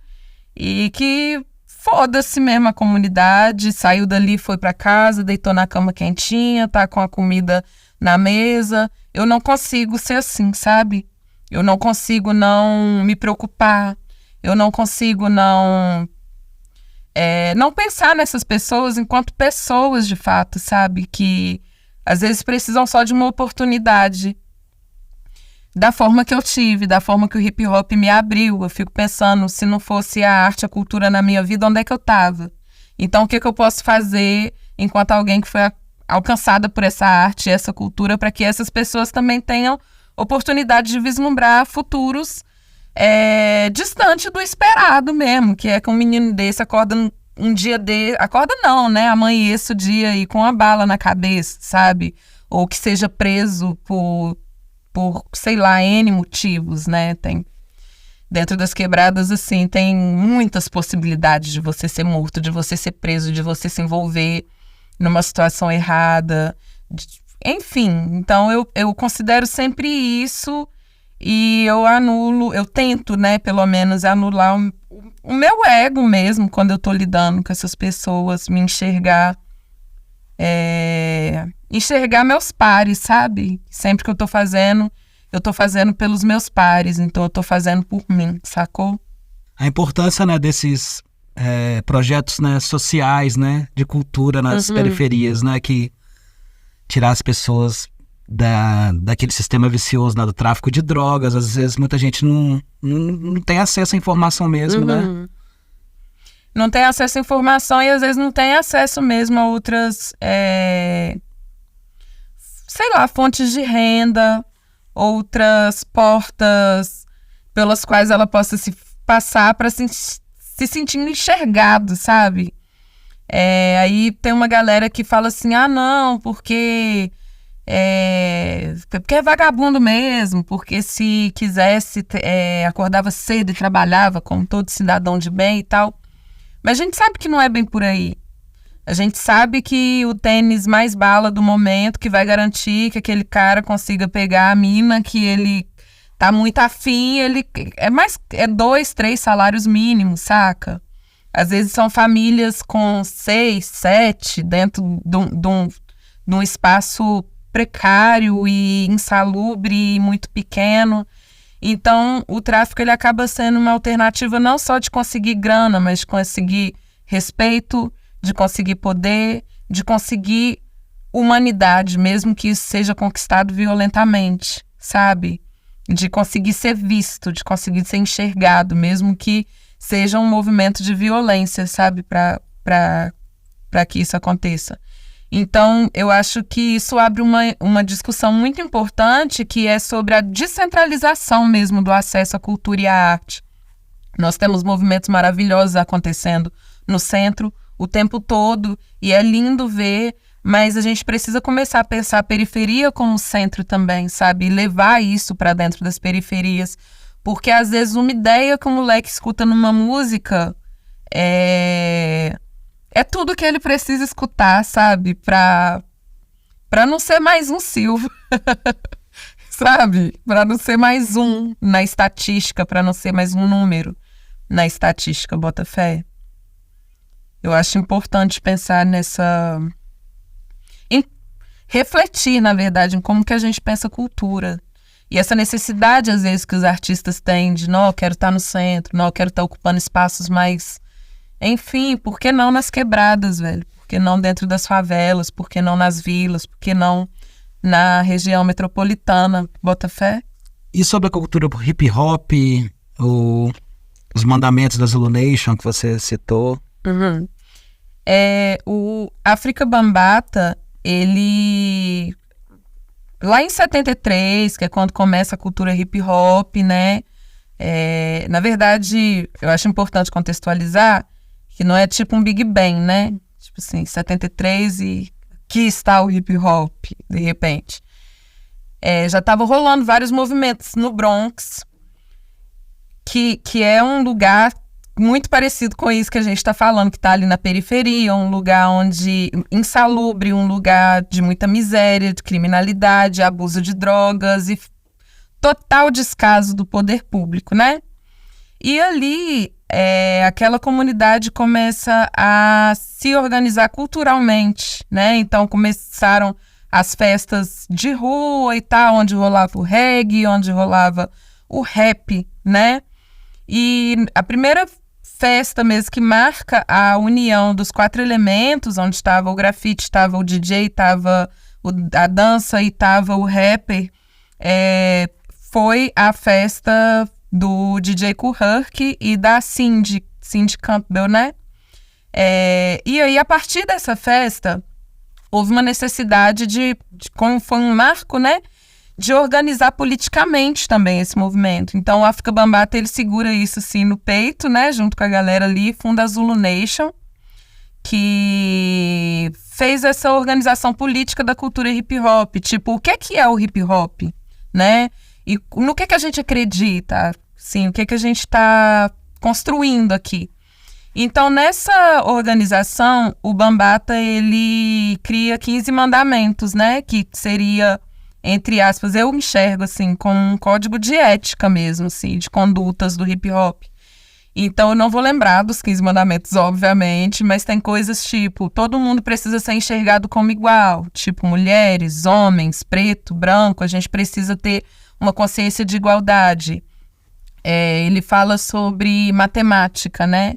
e que foda-se mesmo a comunidade, saiu dali, foi pra casa, deitou na cama quentinha, tá com a comida na mesa. Eu não consigo ser assim, sabe? Eu não consigo não me preocupar, eu não consigo não pensar nessas pessoas enquanto pessoas de fato, sabe? Que às vezes precisam só de uma oportunidade. Da forma que eu tive, da forma que o hip hop me abriu. Eu fico pensando, se não fosse a arte, a cultura na minha vida, onde é que eu tava? Então, o que eu posso fazer enquanto alguém que foi alcançada por essa arte, essa cultura, para que essas pessoas também tenham oportunidade de vislumbrar futuros distante do esperado mesmo, que é que um menino desse acorda um dia acorda não, né? Amanheça o dia aí com uma bala na cabeça, sabe? Ou que seja preso por sei lá, N motivos, né? Dentro das quebradas, assim, tem muitas possibilidades de você ser morto, de você ser preso, de você se envolver numa situação errada. Enfim, então eu considero sempre isso e eu tento, né, pelo menos, anular o meu ego mesmo quando eu tô lidando com essas pessoas, me enxergar meus pares, sabe? Sempre que eu tô fazendo pelos meus pares, então eu tô fazendo por mim, sacou? A importância, né, desses projetos, né, sociais, né, de cultura nas periferias, né, que tirar as pessoas daquele sistema vicioso, né, do tráfico de drogas. Às vezes muita gente não tem acesso à informação mesmo, né? Não tem acesso à informação e às vezes não tem acesso mesmo a outras, fontes de renda, outras portas pelas quais ela possa se passar para se sentindo enxergado, sabe? Aí tem uma galera que fala assim, não, porque é vagabundo mesmo, porque se quisesse, acordava cedo e trabalhava como todo cidadão de bem e tal. Mas a gente sabe que não é bem por aí. A gente sabe que o tênis mais bala do momento, que vai garantir que aquele cara consiga pegar a mina, que ele tá muito afim, ele é 2, 3 salários mínimos, saca? Às vezes são famílias com 6, 7 dentro de um espaço precário e insalubre e muito pequeno. Então, o tráfico ele acaba sendo uma alternativa não só de conseguir grana, mas de conseguir respeito, de conseguir poder, de conseguir humanidade, mesmo que isso seja conquistado violentamente, sabe? De conseguir ser visto, de conseguir ser enxergado, mesmo que seja um movimento de violência, sabe? Para que isso aconteça. Então, eu acho que isso abre uma discussão muito importante, que é sobre a descentralização mesmo do acesso à cultura e à arte. Nós temos movimentos maravilhosos acontecendo no centro o tempo todo, e é lindo ver, mas a gente precisa começar a pensar a periferia como centro também, sabe? E levar isso para dentro das periferias, porque às vezes uma ideia que o moleque escuta numa música é tudo que ele precisa escutar, sabe? Pra não ser mais um Silva, sabe? Pra não ser mais um na estatística, pra não ser mais um número na estatística, bota fé. Eu acho importante pensar refletir, na verdade, em como que a gente pensa cultura. E essa necessidade, às vezes, que os artistas têm de, não, eu quero estar no centro, não, eu quero estar ocupando espaços mais... Enfim, por que não nas quebradas, velho? Por que não dentro das favelas? Por que não nas vilas? Por que não na região metropolitana? Bota fé? E sobre a cultura hip hop, os mandamentos da Zulu Nation que você citou? O Afrika Bambaataa, ele... Lá em 73, que é quando começa a cultura hip hop, né? Na verdade, eu acho importante contextualizar que não é tipo um Big Bang, né? Tipo assim, 73 e aqui está o hip hop, de repente. Já estavam rolando vários movimentos no Bronx, que é um lugar muito parecido com isso que a gente está falando, que está ali na periferia, um lugar onde insalubre, um lugar de muita miséria, de criminalidade, abuso de drogas e total descaso do poder público, né? E ali, aquela comunidade começa a se organizar culturalmente, né? Então, começaram as festas de rua e tal, onde rolava o reggae, onde rolava o rap, né? E a primeira festa mesmo que marca a união dos 4 elementos, onde estava o grafite, estava o DJ, estava a dança e estava o rapper, foi a festa do DJ Kool Herc e da Cindy Campbell, né? E aí, a partir dessa festa, houve uma necessidade como foi um marco, né? De organizar politicamente também esse movimento. Então, o Afrika Bambaataa, ele segura isso, assim, no peito, né? Junto com a galera ali, funda a Zulu Nation, que fez essa organização política da cultura hip hop. Tipo, o que é o hip hop, né? E no que a gente acredita? Sim, o que a gente está construindo aqui. Então, nessa organização, o Bambata, ele cria 15 mandamentos, né? Que seria, entre aspas, eu enxergo, assim, como um código de ética mesmo, assim, de condutas do hip hop. Então, eu não vou lembrar dos 15 mandamentos, obviamente, mas tem coisas tipo, todo mundo precisa ser enxergado como igual. Tipo, mulheres, homens, preto, branco, a gente precisa ter uma consciência de igualdade. Ele fala sobre matemática, né?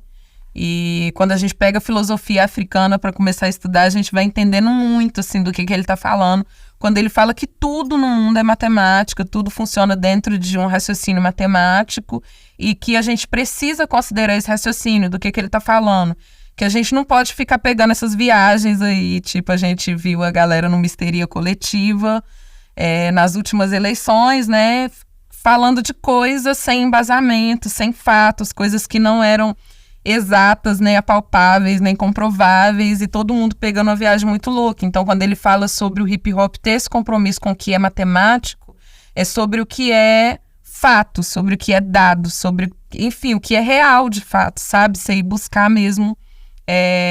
E quando a gente pega filosofia africana para começar a estudar, a gente vai entendendo muito, assim, do que ele está falando. Quando ele fala que tudo no mundo é matemática, tudo funciona dentro de um raciocínio matemático e que a gente precisa considerar esse raciocínio, do que ele está falando. Que a gente não pode ficar pegando essas viagens aí, tipo, a gente viu a galera numa histeria coletiva nas últimas eleições, né? Falando de coisas sem embasamento, sem fatos, coisas que não eram exatas, nem apalpáveis, nem comprováveis, e todo mundo pegando uma viagem muito louca. Então, quando ele fala sobre o hip hop ter esse compromisso com o que é matemático, é sobre o que é fato, sobre o que é dado, sobre, enfim, o que é real de fato, sabe? Você ir buscar mesmo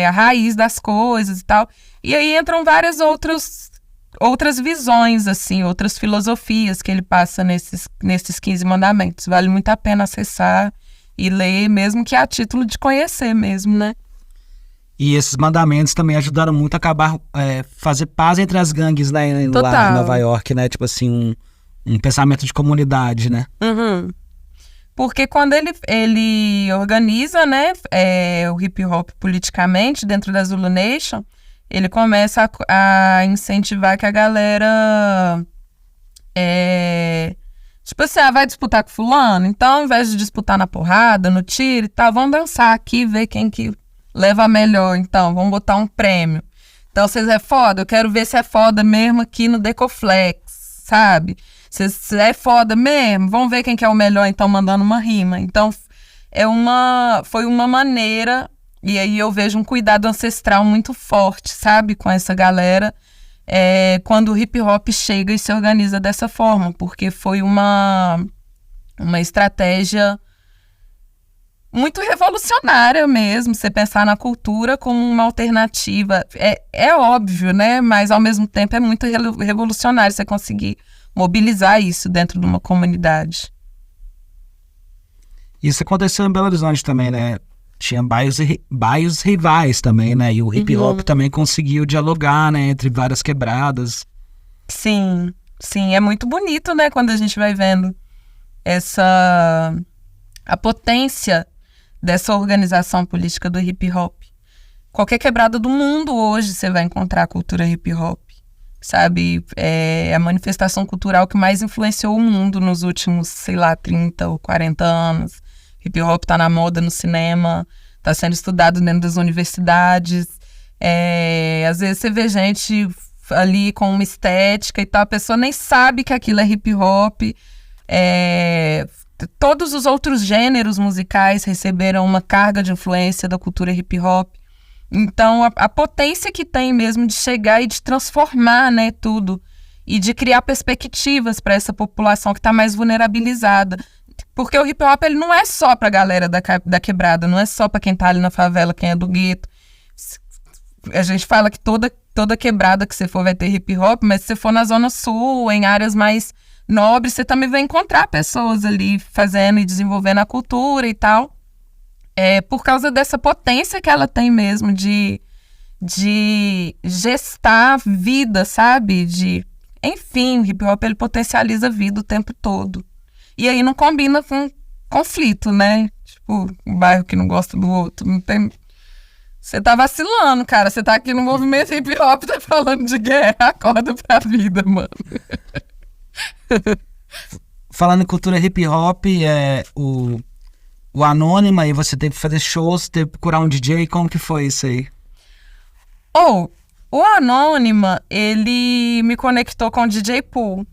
a raiz das coisas e tal. E aí entram várias outras visões, assim, outras filosofias que ele passa nesses 15 mandamentos. Vale muito a pena acessar e ler, mesmo que a título de conhecer mesmo, né? E esses mandamentos também ajudaram muito a acabar, fazer paz entre as gangues, né? Lá em Nova York, né? Tipo assim, um pensamento de comunidade, né? Uhum. Porque quando ele organiza, né, o hip hop politicamente dentro da Zulu Nation, ele começa a incentivar que a galera tipo assim, vai disputar com fulano? Então, ao invés de disputar na porrada, no tiro e tal, vamos dançar aqui, ver quem que leva a melhor. Então, vamos botar um prêmio. Então, vocês é foda? Eu quero ver se é foda mesmo aqui no Decoflex, sabe? Se é foda mesmo, vamos ver quem que é o melhor, então, mandando uma rima. Então, foi uma maneira, e aí eu vejo um cuidado ancestral muito forte, sabe? Com essa galera, quando o hip hop chega e se organiza dessa forma, porque foi uma estratégia muito revolucionária mesmo, você pensar na cultura como uma alternativa. É óbvio, né? Mas ao mesmo tempo é muito revolucionário você conseguir mobilizar isso dentro de uma comunidade. Isso aconteceu em Belo Horizonte também, né? Tinha bairros rivais também, né? E o hip hop também conseguiu dialogar, né? Entre várias quebradas. Sim, sim. É muito bonito, né? Quando a gente vai vendo a potência dessa organização política do hip hop. Qualquer quebrada do mundo hoje você vai encontrar a cultura hip hop, sabe? É a manifestação cultural que mais influenciou o mundo nos últimos, sei lá, 30 ou 40 anos. Hip hop tá na moda no cinema, tá sendo estudado dentro das universidades. Às vezes você vê gente ali com uma estética e tal, a pessoa nem sabe que aquilo é hip hop. Todos os outros gêneros musicais receberam uma carga de influência da cultura hip hop. Então, a potência que tem mesmo de chegar e de transformar, né, tudo, e de criar perspectivas para essa população que está mais vulnerabilizada. Porque o hip hop ele não é só para a galera da quebrada, não é só para quem está ali na favela, quem é do gueto. A gente fala que toda quebrada que você for vai ter hip hop, mas se você for na Zona Sul, em áreas mais nobres, você também vai encontrar pessoas ali fazendo e desenvolvendo a cultura e tal. Por causa dessa potência que ela tem mesmo de gestar vida, sabe? Enfim, o hip hop ele potencializa a vida o tempo todo. E aí não combina com conflito, né? Tipo, um bairro que não gosta do outro. Não tem... Você tá vacilando, cara. Você tá aqui no movimento hip hop, tá falando de guerra. Acorda pra vida, mano. Falando em cultura hip hop, o Anônima, e você teve que fazer shows, teve que procurar um DJ, como que foi isso aí? O Anônima, ele me conectou com o DJ Pool.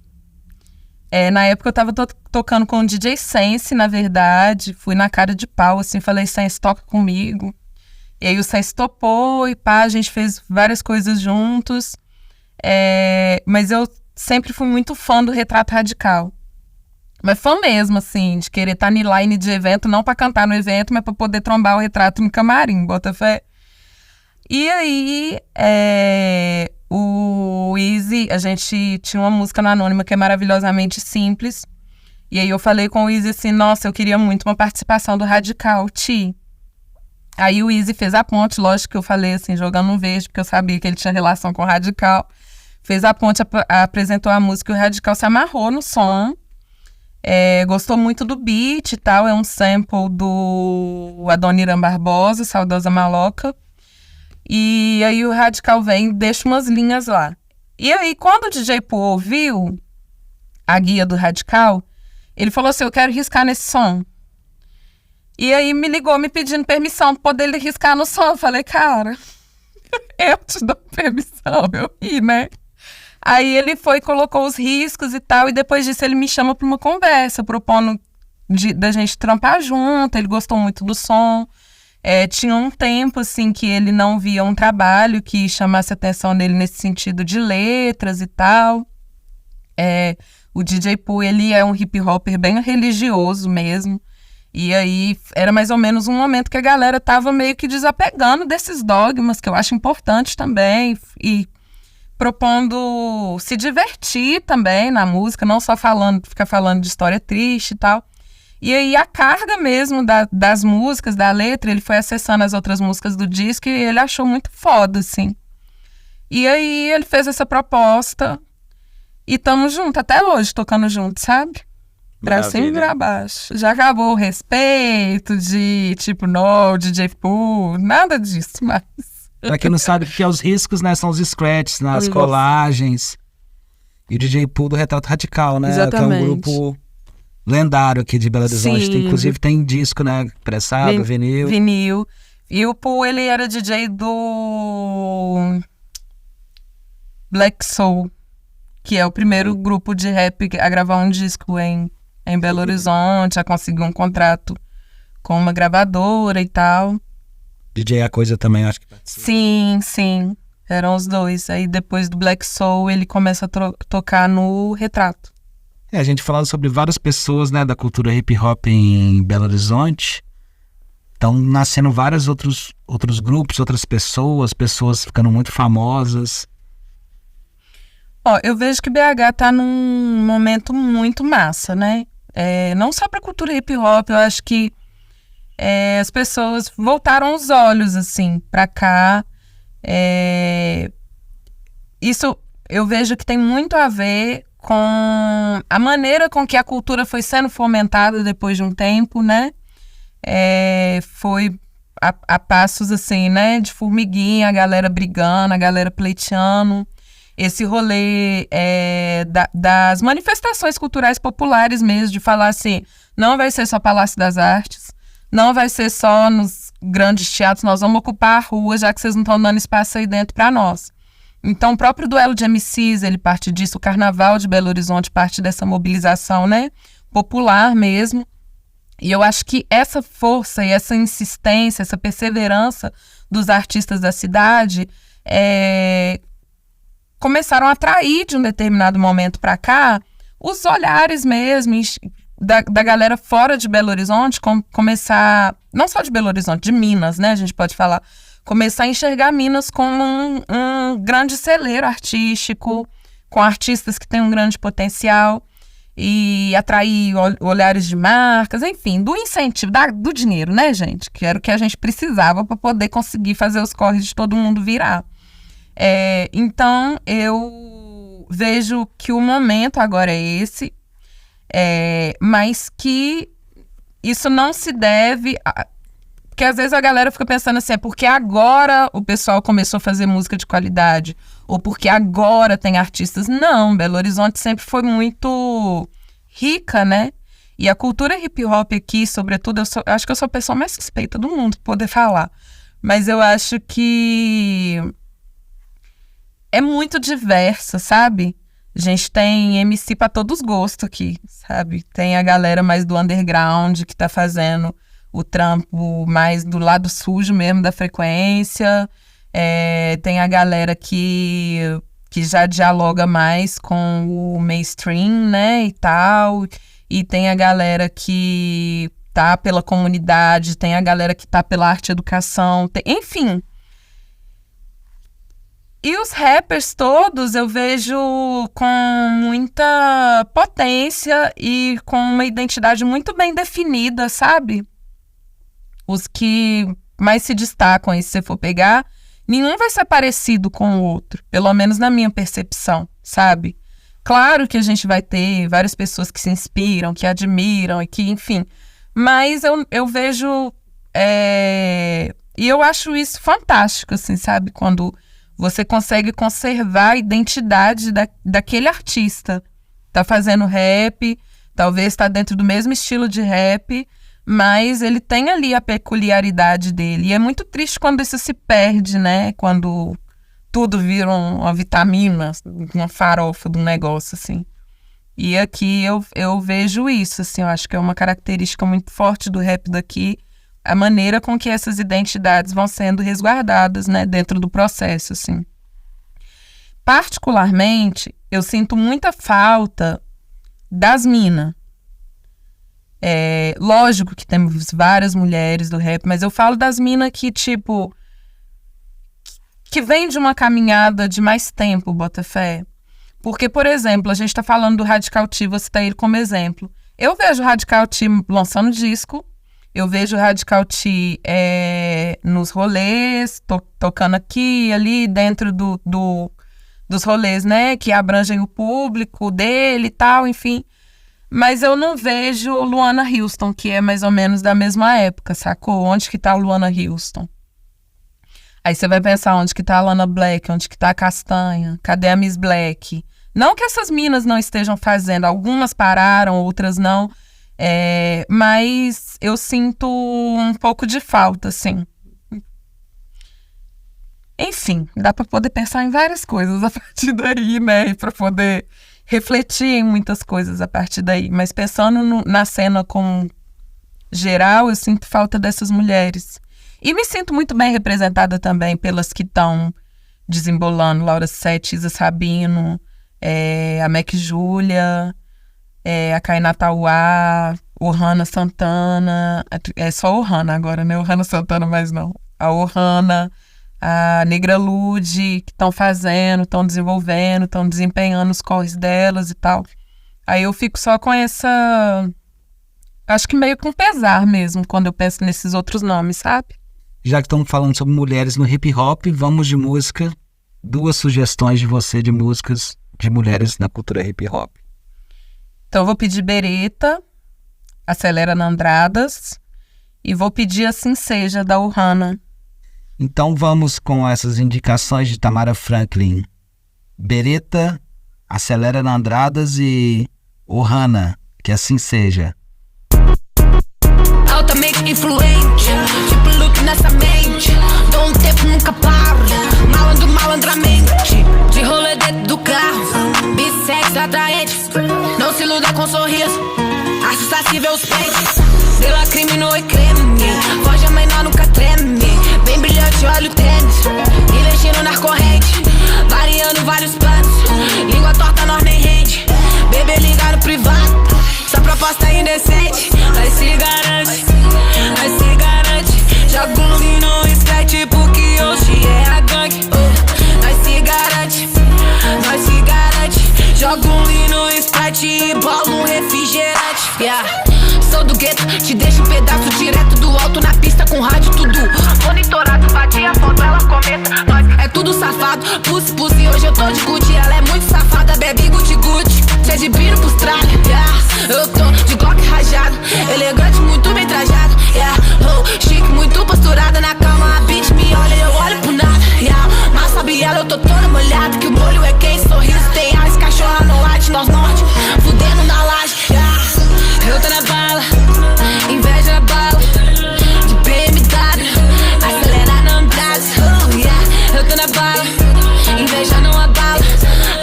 Na época eu tava tocando com o DJ Sense, na verdade, fui na cara de pau, assim, falei, Sense, toca comigo. E aí o Sense topou e pá, a gente fez várias coisas juntos, mas eu sempre fui muito fã do Retrato Radical. Mas fã mesmo, assim, de querer estar em line de evento, não pra cantar no evento, mas pra poder trombar o Retrato no camarim, bota fé. E aí, o Easy, a gente tinha uma música no Anônima que é maravilhosamente simples. E aí eu falei com o Easy assim, nossa, eu queria muito uma participação do Radical, Ti. Aí o Easy fez a ponte, lógico que eu falei assim, jogando um verde, porque eu sabia que ele tinha relação com o Radical. Fez a ponte, apresentou a música e o Radical se amarrou no som. Gostou muito do beat e tal, é um sample do Adoniran Barbosa, Saudosa Maloca. E aí o Radical vem e deixa umas linhas lá. E aí, quando o DJ Pooh ouviu a guia do Radical, ele falou assim, eu quero riscar nesse som. E aí me ligou me pedindo permissão para poder ele riscar no som. Eu falei, cara, eu te dou permissão, eu ri, né? Aí ele foi, colocou os riscos e tal, e depois disso ele me chama para uma conversa, propondo da gente trampar junto, ele gostou muito do som. Tinha um tempo, assim, que ele não via um trabalho que chamasse a atenção dele nesse sentido de letras e tal. O DJ Pooh, ele é um hip hopper bem religioso mesmo. E aí era mais ou menos um momento que a galera tava meio que desapegando desses dogmas, que eu acho importante também, e propondo se divertir também na música, não só ficar falando de história triste e tal. E aí a carga mesmo das músicas, da letra, ele foi acessando as outras músicas do disco e ele achou muito foda, assim. E aí ele fez essa proposta e tamo junto, até hoje, tocando junto, sabe? Pra cima e pra baixo. Já acabou o respeito de, tipo, no, DJ Pooh, nada disso, mas... Pra quem não sabe o que é os riscos, né? São os scratches, né? As colagens. E o DJ Pooh do Retrato Radical, né? Exatamente. Que é um grupo lendário aqui de Belo Horizonte. Sim. Inclusive tem disco, né? Pressado, vinil. E o Pooh, ele era DJ do Black Soul, que é o primeiro grupo de rap a gravar um disco em Belo Horizonte, a conseguir um contrato com uma gravadora e tal. DJ A Coisa também, acho que participa. Sim. Eram os dois. Aí depois do Black Soul, ele começa a tocar no Retrato. A gente falando sobre várias pessoas, né, da cultura hip hop em Belo Horizonte. Estão nascendo vários outros grupos, outras pessoas ficando muito famosas. Eu vejo que BH tá num momento muito massa, né? Não só pra cultura hip hop, eu acho que as pessoas voltaram os olhos, assim, pra cá. Isso eu vejo que tem muito a ver com a maneira com que a cultura foi sendo fomentada depois de um tempo, né? Foi a passos, assim, né? De formiguinha, a galera brigando, a galera pleiteando. Esse rolê das manifestações culturais populares mesmo, de falar assim, não vai ser só Palácio das Artes, não vai ser só nos grandes teatros, nós vamos ocupar a rua, já que vocês não estão dando espaço aí dentro para nós. Então, o próprio duelo de MCs, ele parte disso, o Carnaval de Belo Horizonte parte dessa mobilização, né, popular mesmo. E eu acho que essa força e essa insistência, essa perseverança dos artistas da cidade começaram a atrair de um determinado momento para cá os olhares mesmo da galera fora de Belo Horizonte, começar, não só de Belo Horizonte, de Minas, né, a gente pode falar, começar a enxergar Minas como um grande celeiro artístico, com artistas que têm um grande potencial, e atrair olhares de marcas, enfim, do incentivo, do dinheiro, né, gente, que era o que a gente precisava para poder conseguir fazer os corres de todo mundo virar. Então, eu vejo que o momento agora é esse, mas que isso não se deve... Porque às vezes a galera fica pensando assim, porque agora o pessoal começou a fazer música de qualidade, ou porque agora tem artistas. Não, Belo Horizonte sempre foi muito rica, né? E a cultura hip hop aqui, sobretudo, acho que eu sou a pessoa mais suspeita do mundo pra poder falar. Mas eu acho que é muito diversa, sabe? A gente tem MC pra todos os gostos aqui, sabe? Tem a galera mais do underground que tá fazendo o trampo mais do lado sujo mesmo da frequência. Tem a galera que já dialoga mais com o mainstream, né, e tal. e tem a galera que tá pela comunidade, tem a galera que tá pela arte e educação, enfim. E os rappers todos eu vejo com muita potência e com uma identidade muito bem definida, sabe? Os que mais se destacam aí, se você for pegar, nenhum vai ser parecido com o outro, pelo menos na minha percepção, sabe? Claro que a gente vai ter várias pessoas que se inspiram, que admiram e que, enfim, mas eu vejo, e eu acho isso fantástico, assim, sabe? Quando você consegue conservar a identidade daquele artista. Tá fazendo rap, talvez tá dentro do mesmo estilo de rap, mas ele tem ali a peculiaridade dele. E é muito triste quando isso se perde, né? Quando tudo vira uma vitamina, uma farofa de um negócio, assim. E aqui eu vejo isso, assim, eu acho que é uma característica muito forte do rap daqui, a maneira com que essas identidades vão sendo resguardadas, né, dentro do processo, assim. Particularmente, eu sinto muita falta das minas. Lógico que temos várias mulheres do rap, mas eu falo das minas que, tipo, que vem de uma caminhada de mais tempo, Botafé. Porque, por exemplo, a gente tá falando do Radical T, você tá ele como exemplo. Eu vejo o Radical T lançando disco, eu vejo o Radical T nos rolês, tocando aqui e ali dentro dos rolês, né? Que abrangem o público dele e tal, enfim. Mas eu não vejo Luana Houston, que é mais ou menos da mesma época, sacou? Onde que tá a Luana Houston? Aí você vai pensar onde que tá a Lana Black, onde que tá a Castanha, cadê a Miss Black? Não que essas minas não estejam fazendo, algumas pararam, outras não. Mas eu sinto um pouco de falta, assim. Enfim, dá para poder pensar em várias coisas a partir daí, né? Para poder refletir em muitas coisas a partir daí. Mas pensando na cena como geral, eu sinto falta dessas mulheres. E me sinto muito bem representada também pelas que estão desembolando. Laura Sete, Isa Sabino, a Mac Júlia, a Kainá Tauá, Ohana Santana, é só Ohana agora, né? Ohana Santana, mas não. A Ohana, a Negra Lude, que estão fazendo, estão desenvolvendo, estão desempenhando os corres delas e tal. Aí eu fico só com essa... Acho que meio com pesar mesmo, quando eu penso nesses outros nomes, sabe? Já que estamos falando sobre mulheres no hip hop, vamos de música. 2 sugestões de você de músicas de mulheres na cultura hip hop. Então eu vou pedir Beretta, Acelera na Andradas, e vou pedir Assim Seja, da Ohana. Então vamos com essas indicações de Tamara Franklin. Beretta, Acelera na Andradas e Ohana, que assim seja. Altamente influente, tipo look nessa mente. Dou um tempo, nunca paro. Malandro, malandramente. De rolê dentro do carro, bissexo atraente. Não se iluda com sorriso, acessível os peitos. De lacriminou e creme, voz de menor nunca treme. Bem brilhante, olha o tênis, investindo nas correntes, variando vários planos. Língua torta, nós nem rende. Bebê liga no privado, essa proposta é indecente. Nós se garante, nós se garante. Joga um link no skate porque hoje é a gangue. Nós se garante, nós se garante. Joga um link no skate e bola um refrigerante. Sou do gueto, te deixo um pedaço direto do alto na pista com rádio tudo monitorado, bati a foto, ela comenta. Nós é tudo safado, pussy, hoje eu tô de Gucci. Ela é muito safada, bebe gucci. Cê de pino pros tralha, eu tô de Glock rajado, elegante, muito bem trajado, chique, muito posturada na cama. A bitch me olha, eu olho pro nada, mas sabe ela, eu tô toda molhada. Que o molho é quem, sorriso tem as cachorra no late, nós norte, fudendo na laje, eu tô na bala, inveja na bala, de BMW, acelera na Andrade, eu tô na bala, inveja não abala,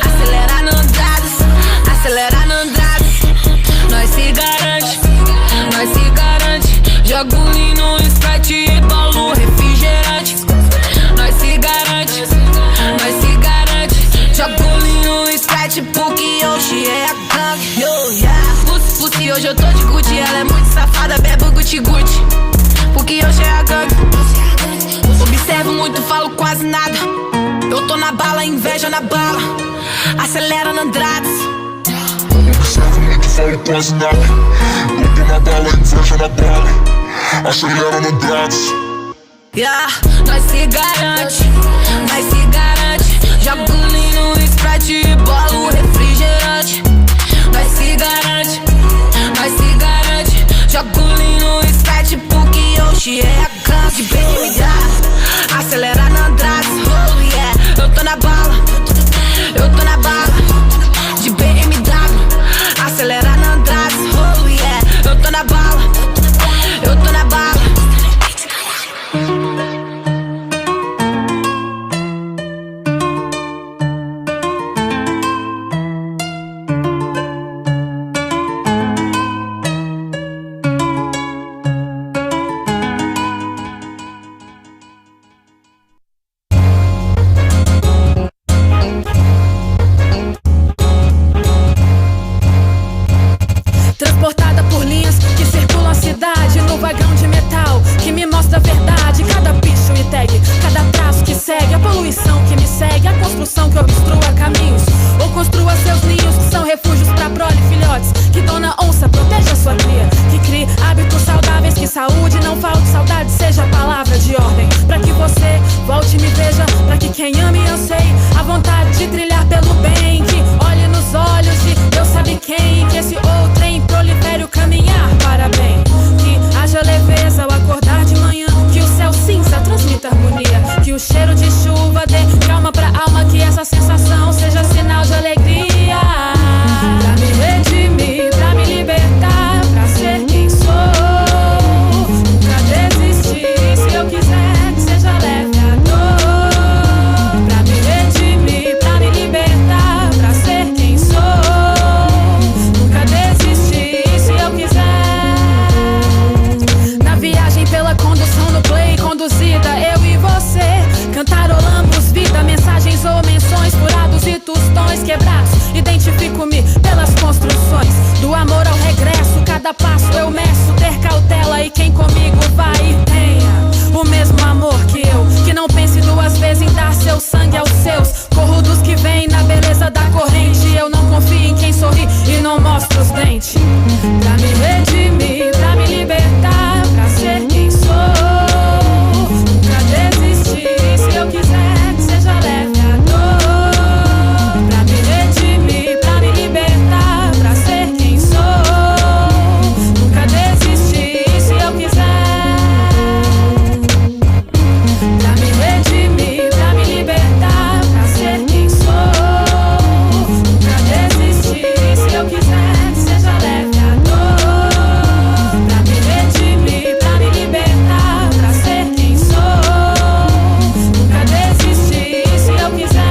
acelera na Andrade, acelera na Andrade. Nós se garante, nós se garante. Joga um lean no Sprite e bolo refrigerante. Nós se garante, nós se garante. Joga um lean no Sprite porque hoje é a gangue. Pussy, hoje Hoje eu tô de Gucci, ela é muito safada, bebo Gucci-Gucci, porque hoje é a gangue. Observo muito, falo quase nada. Eu tô na bala, inveja na bala, acelera na Andrades. Observo muito, falo quase nada. Eu tô na bala, inveja na bala, acelera na Andrades. Yeah, nós se garante, nós se garante. Jogo no Sprite e bolo refrigerante. Nós se garante, nós se garante. Jogo no Sprite porque hoje é a gangue. De BMW, acelera na Andrade. Oh yeah, eu tô na bala, eu tô na bala. De BMW, acelera na Andrade. Oh yeah, eu tô na bala, eu tô na bala. Transportada por linhas que circulam a cidade no vagão de metal que me mostra a verdade. Cada bicho e tag, cada traço que segue, a poluição que me segue, a construção que obstrua caminhos ou construa seus ninhos, que são refúgios pra prole e filhotes. Que Dona Onça proteja sua cria, que crie hábitos saudáveis, que saúde não falte, saudade seja a palavra de ordem. Pra que você volte e me veja, pra que quem ama e anseie a vontade de trilhar pelo bem, que olhe nos olhos de Deus sabe quem, que esse outrem prolifere o caminhar para bem. Que haja leveza ao acordar de manhã, que o céu cinza transmita harmonia, que o cheiro de chuva dê calma pra alma, que essa sensação seja sinal de alegria. Pra me redimir, pra me libertar, pra ser quem sou. Nunca desistir, se eu quiser que seja leve a dor. Pra me redimir, pra me libertar, pra ser quem sou. Nunca desistir, se eu quiser. Na viagem pela condução no play, conduzida eu e você, cantarolamos vida, mensagens ou menções, furados e tostões quebrados. Identifico-me pelas construções do amor ao regresso. Cada passo eu meço, ter cautela, e quem comigo vai e tenha o mesmo amor que eu, que não pense duas vezes em dar seu sangue aos seus. Corro dos que vêm na beleza da corrente, eu não confio em quem sorri e não mostra os dentes. Pra me redimir, pra me libertar, pra ser quem sou. Nunca desistir, se eu quiser que seja leve a dor. Pra me redimir, pra me libertar, pra ser quem sou. Nunca desistir, se eu quiser. Pra me redimir, pra me libertar, pra ser quem sou. Nunca desistir, se eu quiser que seja leve a dor. Pra me redimir, pra me libertar, pra ser quem sou. Nunca desistir, se eu quiser.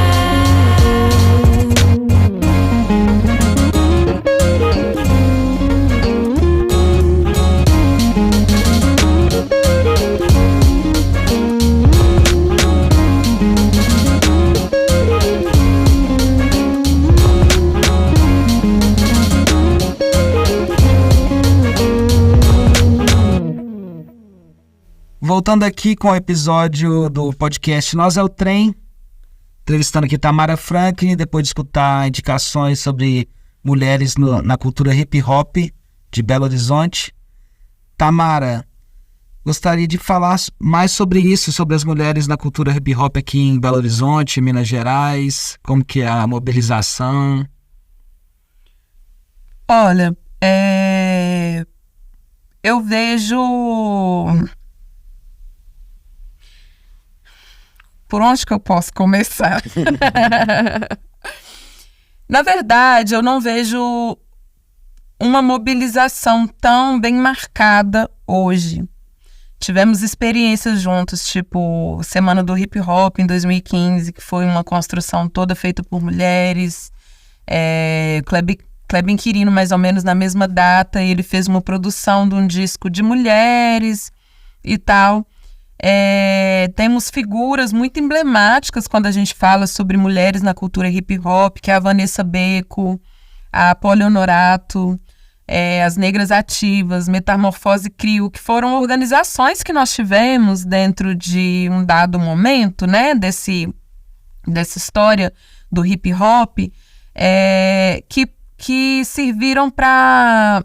Voltando aqui com o episódio do podcast Nós é o Trem, entrevistando aqui Tamara Franklin, depois de escutar indicações sobre mulheres na cultura hip hop de Belo Horizonte. Tamara, gostaria de falar mais sobre isso, sobre as mulheres na cultura hip hop aqui em Belo Horizonte, Minas Gerais, como que é a mobilização. Olha, eu vejo... Por onde que eu posso começar? Na verdade, eu não vejo uma mobilização tão bem marcada hoje. Tivemos experiências juntos, tipo Semana do Hip Hop em 2015, que foi uma construção toda feita por mulheres. Kleber Quirino, mais ou menos na mesma data, ele fez uma produção de um disco de mulheres e tal. Temos figuras muito emblemáticas quando a gente fala sobre mulheres na cultura hip hop, que é a Vanessa Beco, a Poli Honorato, as Negras Ativas, Metamorfose Crio, que foram organizações que nós tivemos dentro de um dado momento, né, dessa história do hip hop, que serviram para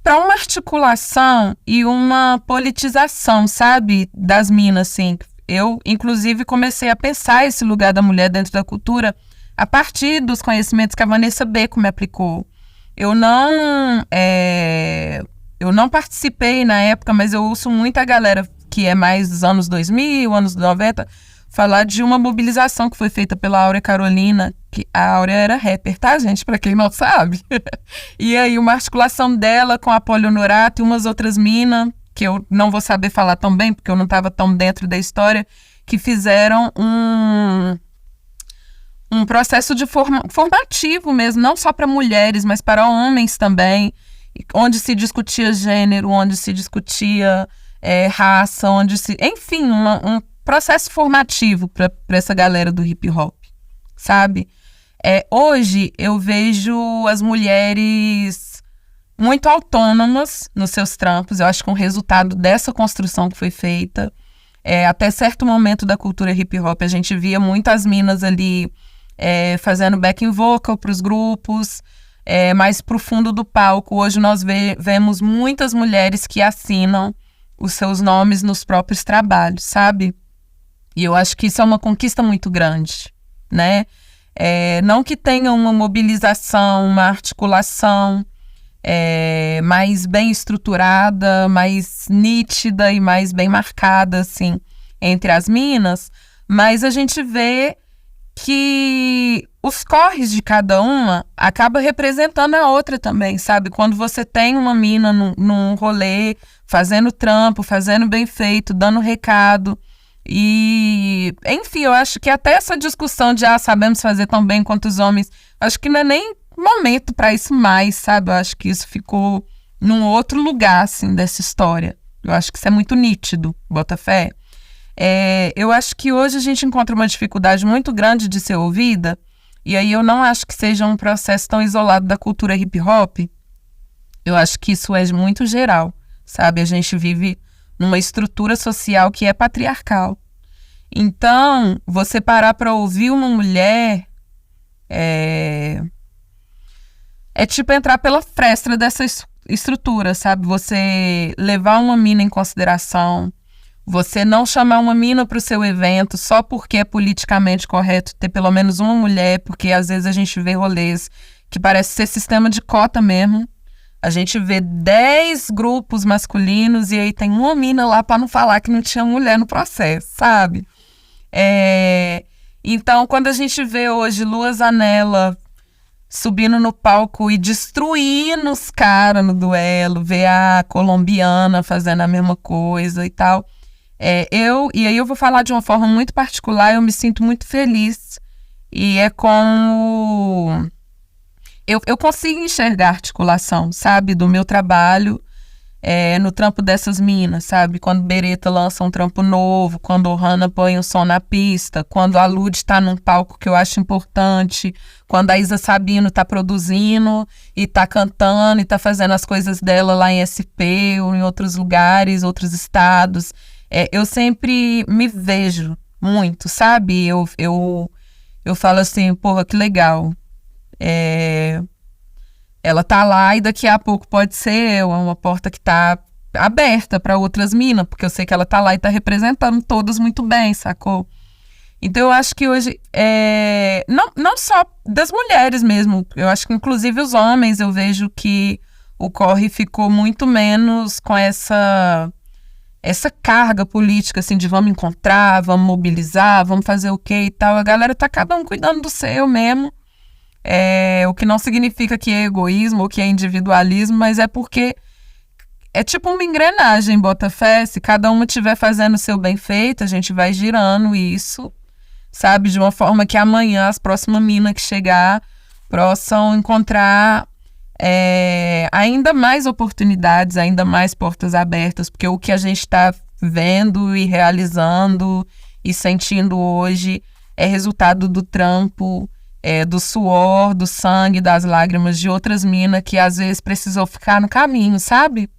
uma articulação e uma politização, sabe, das minas, assim. Eu, inclusive, comecei a pensar esse lugar da mulher dentro da cultura a partir dos conhecimentos que a Vanessa Beco me aplicou. Eu não participei na época, mas eu ouço muita galera que é mais dos anos 2000, anos 90, falar de uma mobilização que foi feita pela Áurea Carolina, que a Áurea era rapper, tá, gente? Pra quem não sabe. E aí, uma articulação dela com a Polly Honorato e umas outras minas, que eu não vou saber falar tão bem, porque eu não estava tão dentro da história, que fizeram um processo de formativo mesmo, não só para mulheres, mas para homens também, onde se discutia gênero, onde se discutia raça, enfim, um processo formativo para essa galera do hip hop, sabe? Hoje eu vejo as mulheres muito autônomas nos seus trampos. Eu acho que um resultado dessa construção que foi feita, até certo momento da cultura hip hop, a gente via muitas minas ali fazendo backing vocal para os grupos, mais pro fundo do palco. Hoje nós vemos muitas mulheres que assinam os seus nomes nos próprios trabalhos, sabe? E eu acho que isso é uma conquista muito grande, né? Não que tenha uma mobilização, uma articulação mais bem estruturada, mais nítida e mais bem marcada, assim, entre as minas, mas a gente vê que os corres de cada uma acaba representando a outra também, sabe? Quando você tem uma mina num rolê, fazendo trampo, fazendo bem feito, dando recado. E, enfim, eu acho que até essa discussão de sabemos fazer tão bem quanto os homens, acho que não é nem momento para isso mais, sabe? Eu acho que isso ficou num outro lugar, assim, dessa história. Eu acho que isso é muito nítido, bota fé. Eu acho que hoje a gente encontra uma dificuldade muito grande de ser ouvida, e aí eu não acho que seja um processo tão isolado da cultura hip hop. Eu acho que isso é muito geral, sabe? A gente vive numa estrutura social que é patriarcal. Então, você parar para ouvir uma mulher é tipo entrar pela fresta dessa estrutura, sabe? Você levar uma mina em consideração, você não chamar uma mina para o seu evento só porque é politicamente correto ter pelo menos uma mulher, porque às vezes a gente vê rolês que parece ser sistema de cota mesmo. A gente vê 10 grupos masculinos e aí tem uma mina lá para não falar que não tinha mulher no processo, sabe? Então, quando a gente vê hoje Lua Zanella subindo no palco e destruindo os caras no duelo, ver a colombiana fazendo a mesma coisa e tal, e aí eu vou falar de uma forma muito particular, eu me sinto muito feliz. E é como... Eu consigo enxergar a articulação, sabe, do meu trabalho no trampo dessas minas, sabe? Quando Beretta lança um trampo novo, quando o Ohana põe o som na pista, quando a Lud tá num palco que eu acho importante, quando a Isa Sabino tá produzindo e tá cantando e tá fazendo as coisas dela lá em SP ou em outros lugares, outros estados. Eu sempre me vejo muito, sabe? Eu falo assim, porra, que legal. Ela tá lá e daqui a pouco pode ser uma porta que tá aberta para outras minas, porque eu sei que ela tá lá e tá representando todas muito bem, sacou? Então eu acho que hoje, não só das mulheres mesmo, eu acho que inclusive os homens, eu vejo que o corre ficou muito menos com essa carga política, assim, de vamos encontrar, vamos mobilizar, vamos fazer o quê e tal. A galera tá cada um cuidando do seu mesmo. O que não significa que é egoísmo ou que é individualismo, mas é porque é tipo uma engrenagem, bota fé. Se cada uma estiver fazendo o seu bem feito, a gente vai girando isso, sabe? De uma forma que amanhã as próximas minas que chegar possam encontrar ainda mais oportunidades, ainda mais portas abertas, porque o que a gente está vendo e realizando e sentindo hoje é resultado do trampo do suor, do sangue, das lágrimas de outras minas que às vezes precisou ficar no caminho, sabe?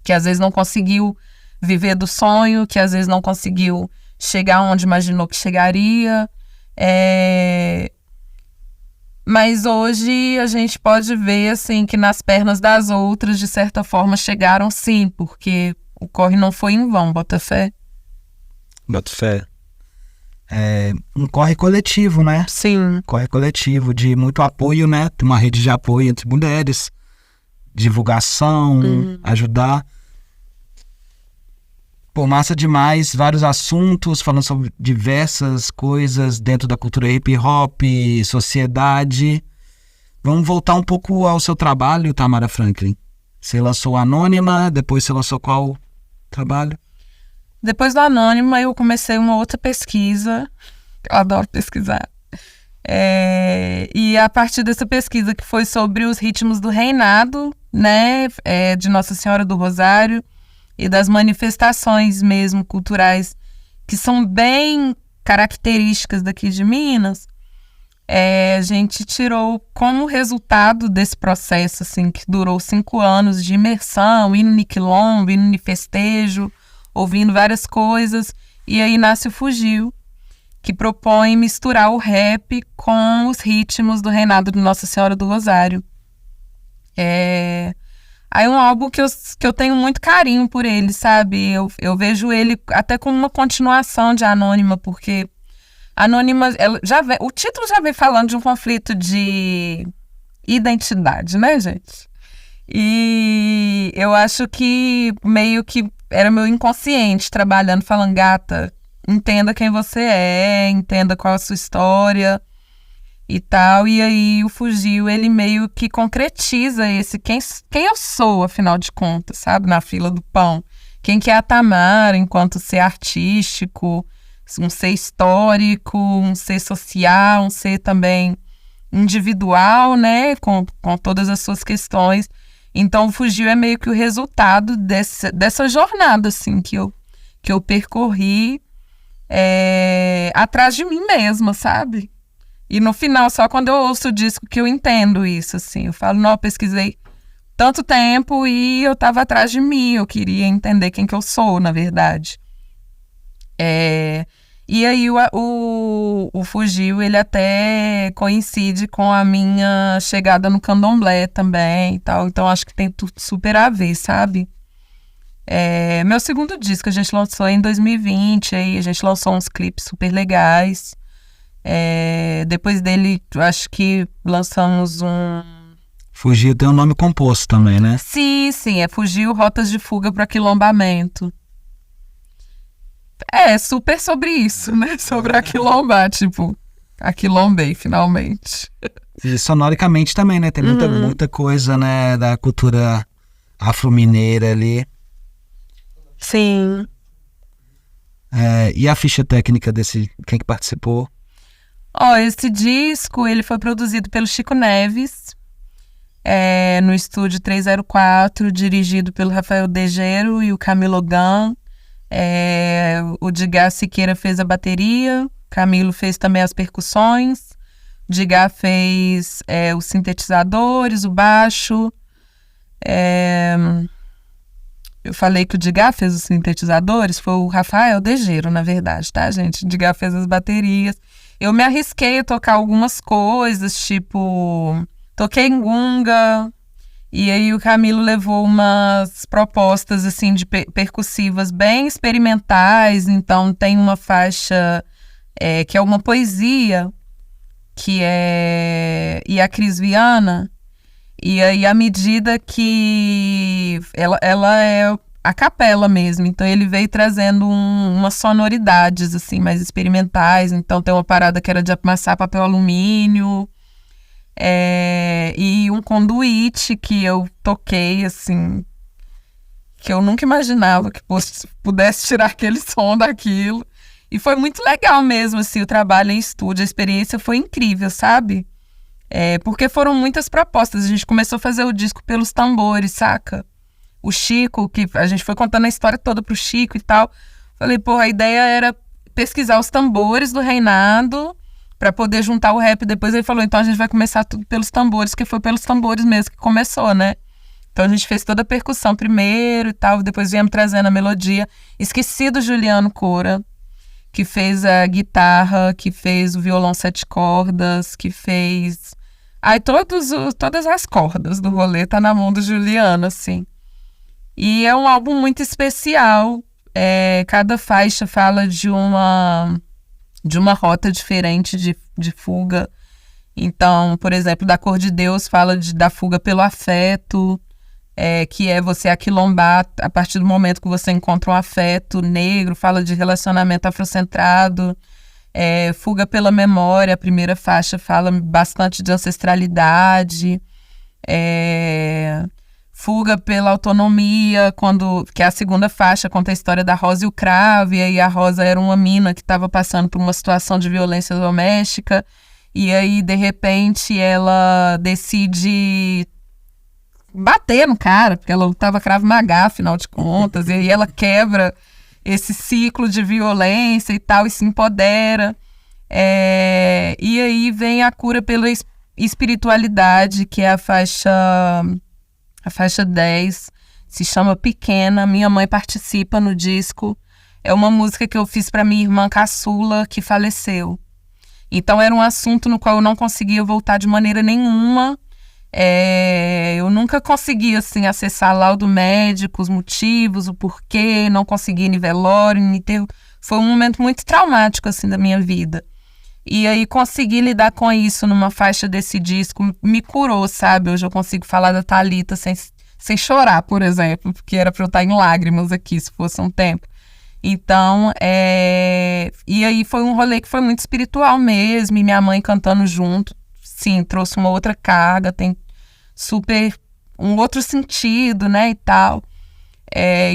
Que às vezes não conseguiu viver do sonho, que às vezes não conseguiu chegar onde imaginou que chegaria. Mas hoje a gente pode ver assim, que nas pernas das outras, de certa forma, chegaram sim, porque o corre não foi em vão, bota fé. Boto fé. É um corre coletivo, né? Sim. Corre coletivo, de muito apoio, né? Tem uma rede de apoio entre mulheres, divulgação, ajudar. Pô, massa demais, vários assuntos, falando sobre diversas coisas dentro da cultura hip hop, sociedade. Vamos voltar um pouco ao seu trabalho, Tamara Franklin. Você lançou Anônima, depois você lançou qual trabalho? Depois do Anônima, eu comecei uma outra pesquisa. Eu adoro pesquisar. E a partir dessa pesquisa, que foi sobre os ritmos do reinado, né, de Nossa Senhora do Rosário, e das manifestações mesmo culturais, que são bem características daqui de Minas, a gente tirou como resultado desse processo, assim, que durou 5 anos de imersão, indo no quilombo, indo no festejo, ouvindo várias coisas, e aí nasce o Fugiu, que propõe misturar o rap com os ritmos do reinado de Nossa Senhora do Rosário. Aí é um álbum que eu tenho muito carinho por ele, sabe? Eu vejo ele até como uma continuação de Anônima, porque Anônima, o título já vem falando de um conflito de identidade, né, gente? E eu acho que meio que era meu inconsciente trabalhando, falando, gata, entenda quem você é, entenda qual é a sua história e tal. E aí o Fugiu, ele meio que concretiza esse quem eu sou, afinal de contas, sabe? Na fila do pão. Quem que é a Tamara enquanto ser artístico, um ser histórico, um ser social, um ser também individual, né? Com todas as suas questões. Então, o Fugiu é meio que o resultado dessa jornada, assim, que eu percorri atrás de mim mesma, sabe? E no final, só quando eu ouço o disco que eu entendo isso, assim. Eu falo, não, eu pesquisei tanto tempo e eu tava atrás de mim, eu queria entender quem que eu sou, na verdade. E aí o Fugiu, ele até coincide com a minha chegada no candomblé também e tal. Então acho que tem tudo super a ver, sabe? Meu segundo disco a gente lançou em 2020, aí a gente lançou uns clipes super legais. Depois dele, acho que lançamos um... Fugiu tem um nome composto também, né? Sim, Fugiu, Rotas de Fuga para Aquilombamento. Super sobre isso, né? Sobre aquilombar, tipo, aquilombei, finalmente. E sonoricamente também, né? Tem muita coisa, né? Da cultura afro-mineira ali. Sim. E a ficha técnica desse... Quem que participou? Esse disco, ele foi produzido pelo Chico Neves, no estúdio 304, dirigido pelo Rafael Degero e o Camilo Gan. O Digá Siqueira fez a bateria, Camilo fez também as percussões, Digá fez os sintetizadores, o baixo. Eu falei que o Digá fez os sintetizadores, foi o Rafael Degero, na verdade, tá, gente? O Digá fez as baterias. Eu me arrisquei a tocar algumas coisas, tipo, toquei gunga. E aí o Camilo levou umas propostas, assim, de percussivas bem experimentais. Então tem uma faixa que é uma poesia, que é E a Cris Viana. E aí, à medida que ela é a capela mesmo, então ele veio trazendo umas sonoridades, assim, mais experimentais. Então tem uma parada que era de amassar papel alumínio, e um conduíte que eu toquei, assim, que eu nunca imaginava que pudesse tirar aquele som daquilo. E foi muito legal mesmo, assim, o trabalho em estúdio, a experiência foi incrível, sabe? Porque foram muitas propostas. A gente começou a fazer o disco pelos tambores, saca? O Chico, que a gente foi contando a história toda pro Chico e tal. Falei, a ideia era pesquisar os tambores do reinado pra poder juntar o rap. Depois ele falou, então a gente vai começar tudo pelos tambores, que foi pelos tambores mesmo que começou, né? Então a gente fez toda a percussão primeiro e tal, depois viemos trazendo a melodia. Esqueci do Juliano Cora, que fez a guitarra, que fez o violão 7 cordas, que fez... todas as cordas do rolê tá na mão do Juliano, assim. E é um álbum muito especial. Cada faixa fala de uma rota diferente de fuga. Então, por exemplo, da Cor de Deus fala da fuga pelo afeto, que é você aquilombar a partir do momento que você encontra um afeto negro, fala de relacionamento afrocentrado. Fuga pela memória, a primeira faixa fala bastante de ancestralidade. Fuga pela autonomia, que é a segunda faixa, conta a história da Rosa e o Cravo, e aí a Rosa era uma mina que estava passando por uma situação de violência doméstica, e aí, de repente, ela decide bater no cara, porque ela lutava Krav Maga, afinal de contas, e aí ela quebra esse ciclo de violência e tal, e se empodera. E aí vem a cura pela espiritualidade, que é a faixa 10, se chama Pequena. Minha mãe participa no disco. É uma música que eu fiz para minha irmã caçula, que faleceu. Então era um assunto no qual eu não conseguia voltar de maneira nenhuma. Eu nunca consegui assim, acessar laudo médico, os motivos, o porquê, não consegui ir em velório, em enterro. Foi um momento muito traumático assim, da minha vida. E aí conseguir lidar com isso numa faixa desse disco me curou, sabe? Hoje eu consigo falar da Thalita sem chorar, por exemplo, porque era pra eu estar em lágrimas aqui, se fosse um tempo. Então, e aí foi um rolê que foi muito espiritual mesmo, e minha mãe cantando junto, sim, trouxe uma outra carga, tem super um outro sentido, né, e tal.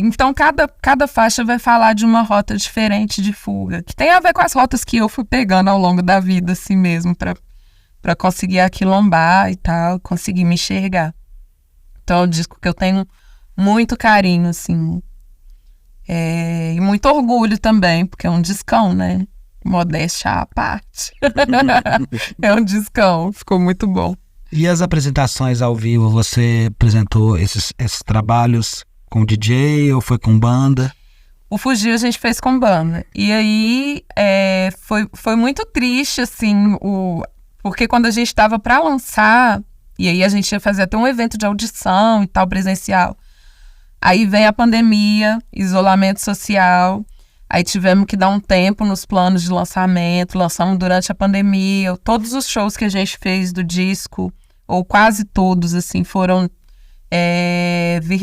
Então, cada faixa vai falar de uma rota diferente de fuga, que tem a ver com as rotas que eu fui pegando ao longo da vida, assim mesmo, para conseguir aquilombar e tal, conseguir me enxergar. Então, é um disco que eu tenho muito carinho, assim, e muito orgulho também, porque é um discão, né? Modéstia à parte. É um discão, ficou muito bom. E as apresentações ao vivo, você apresentou esses trabalhos com DJ ou foi com banda? O Fugir a gente fez com banda. E aí foi muito triste, assim, porque quando a gente estava para lançar, e aí a gente ia fazer até um evento de audição e tal, presencial. Aí vem a pandemia, isolamento social, aí tivemos que dar um tempo nos planos de lançamento, lançamos durante a pandemia. Todos os shows que a gente fez do disco, ou quase todos, assim, foram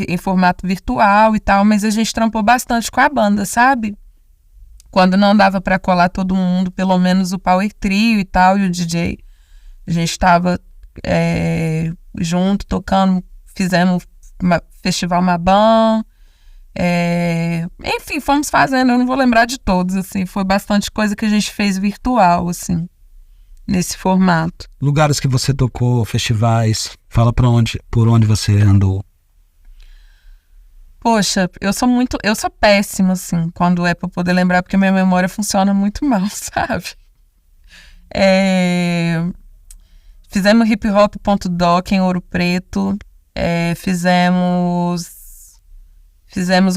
em formato virtual e tal, mas a gente trampou bastante com a banda, sabe? Quando não dava para colar todo mundo, pelo menos o Power Trio e tal, e o DJ, a gente estava junto, tocando, fizemos Festival Maban, enfim, fomos fazendo, eu não vou lembrar de todos, assim, foi bastante coisa que a gente fez virtual, assim, nesse formato. Lugares que você tocou, festivais, fala por onde você andou. Poxa, eu sou péssima, assim, quando é pra poder lembrar, porque minha memória funciona muito mal, sabe? Fizemos hiphop.doc em Ouro Preto, fizemos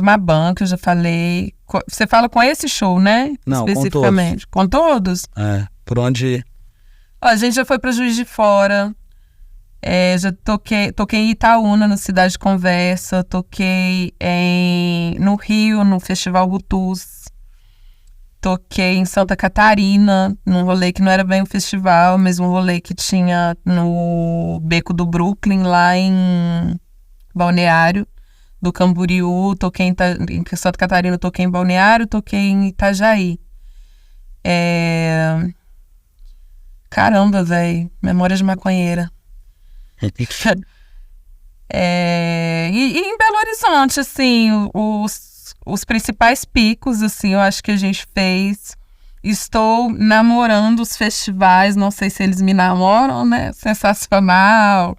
Maban, que eu já falei. Você fala com esse show, né? Não, especificamente. Com todos? Por onde? A gente já foi para Juiz de Fora, já toquei em Itaúna, no Cidade de Conversa, toquei no Rio, no Festival Rutus, toquei em Santa Catarina, num rolê que não era bem um festival, mas um rolê que tinha no Beco do Brooklyn, lá em Balneário do Camboriú, toquei em Santa Catarina, toquei em Balneário, toquei em Itajaí. Caramba, velho, memória de maconheira. E em Belo Horizonte, assim, os principais picos, assim, eu acho que a gente fez. Estou namorando os festivais, não sei se eles me namoram, né? Sensacional.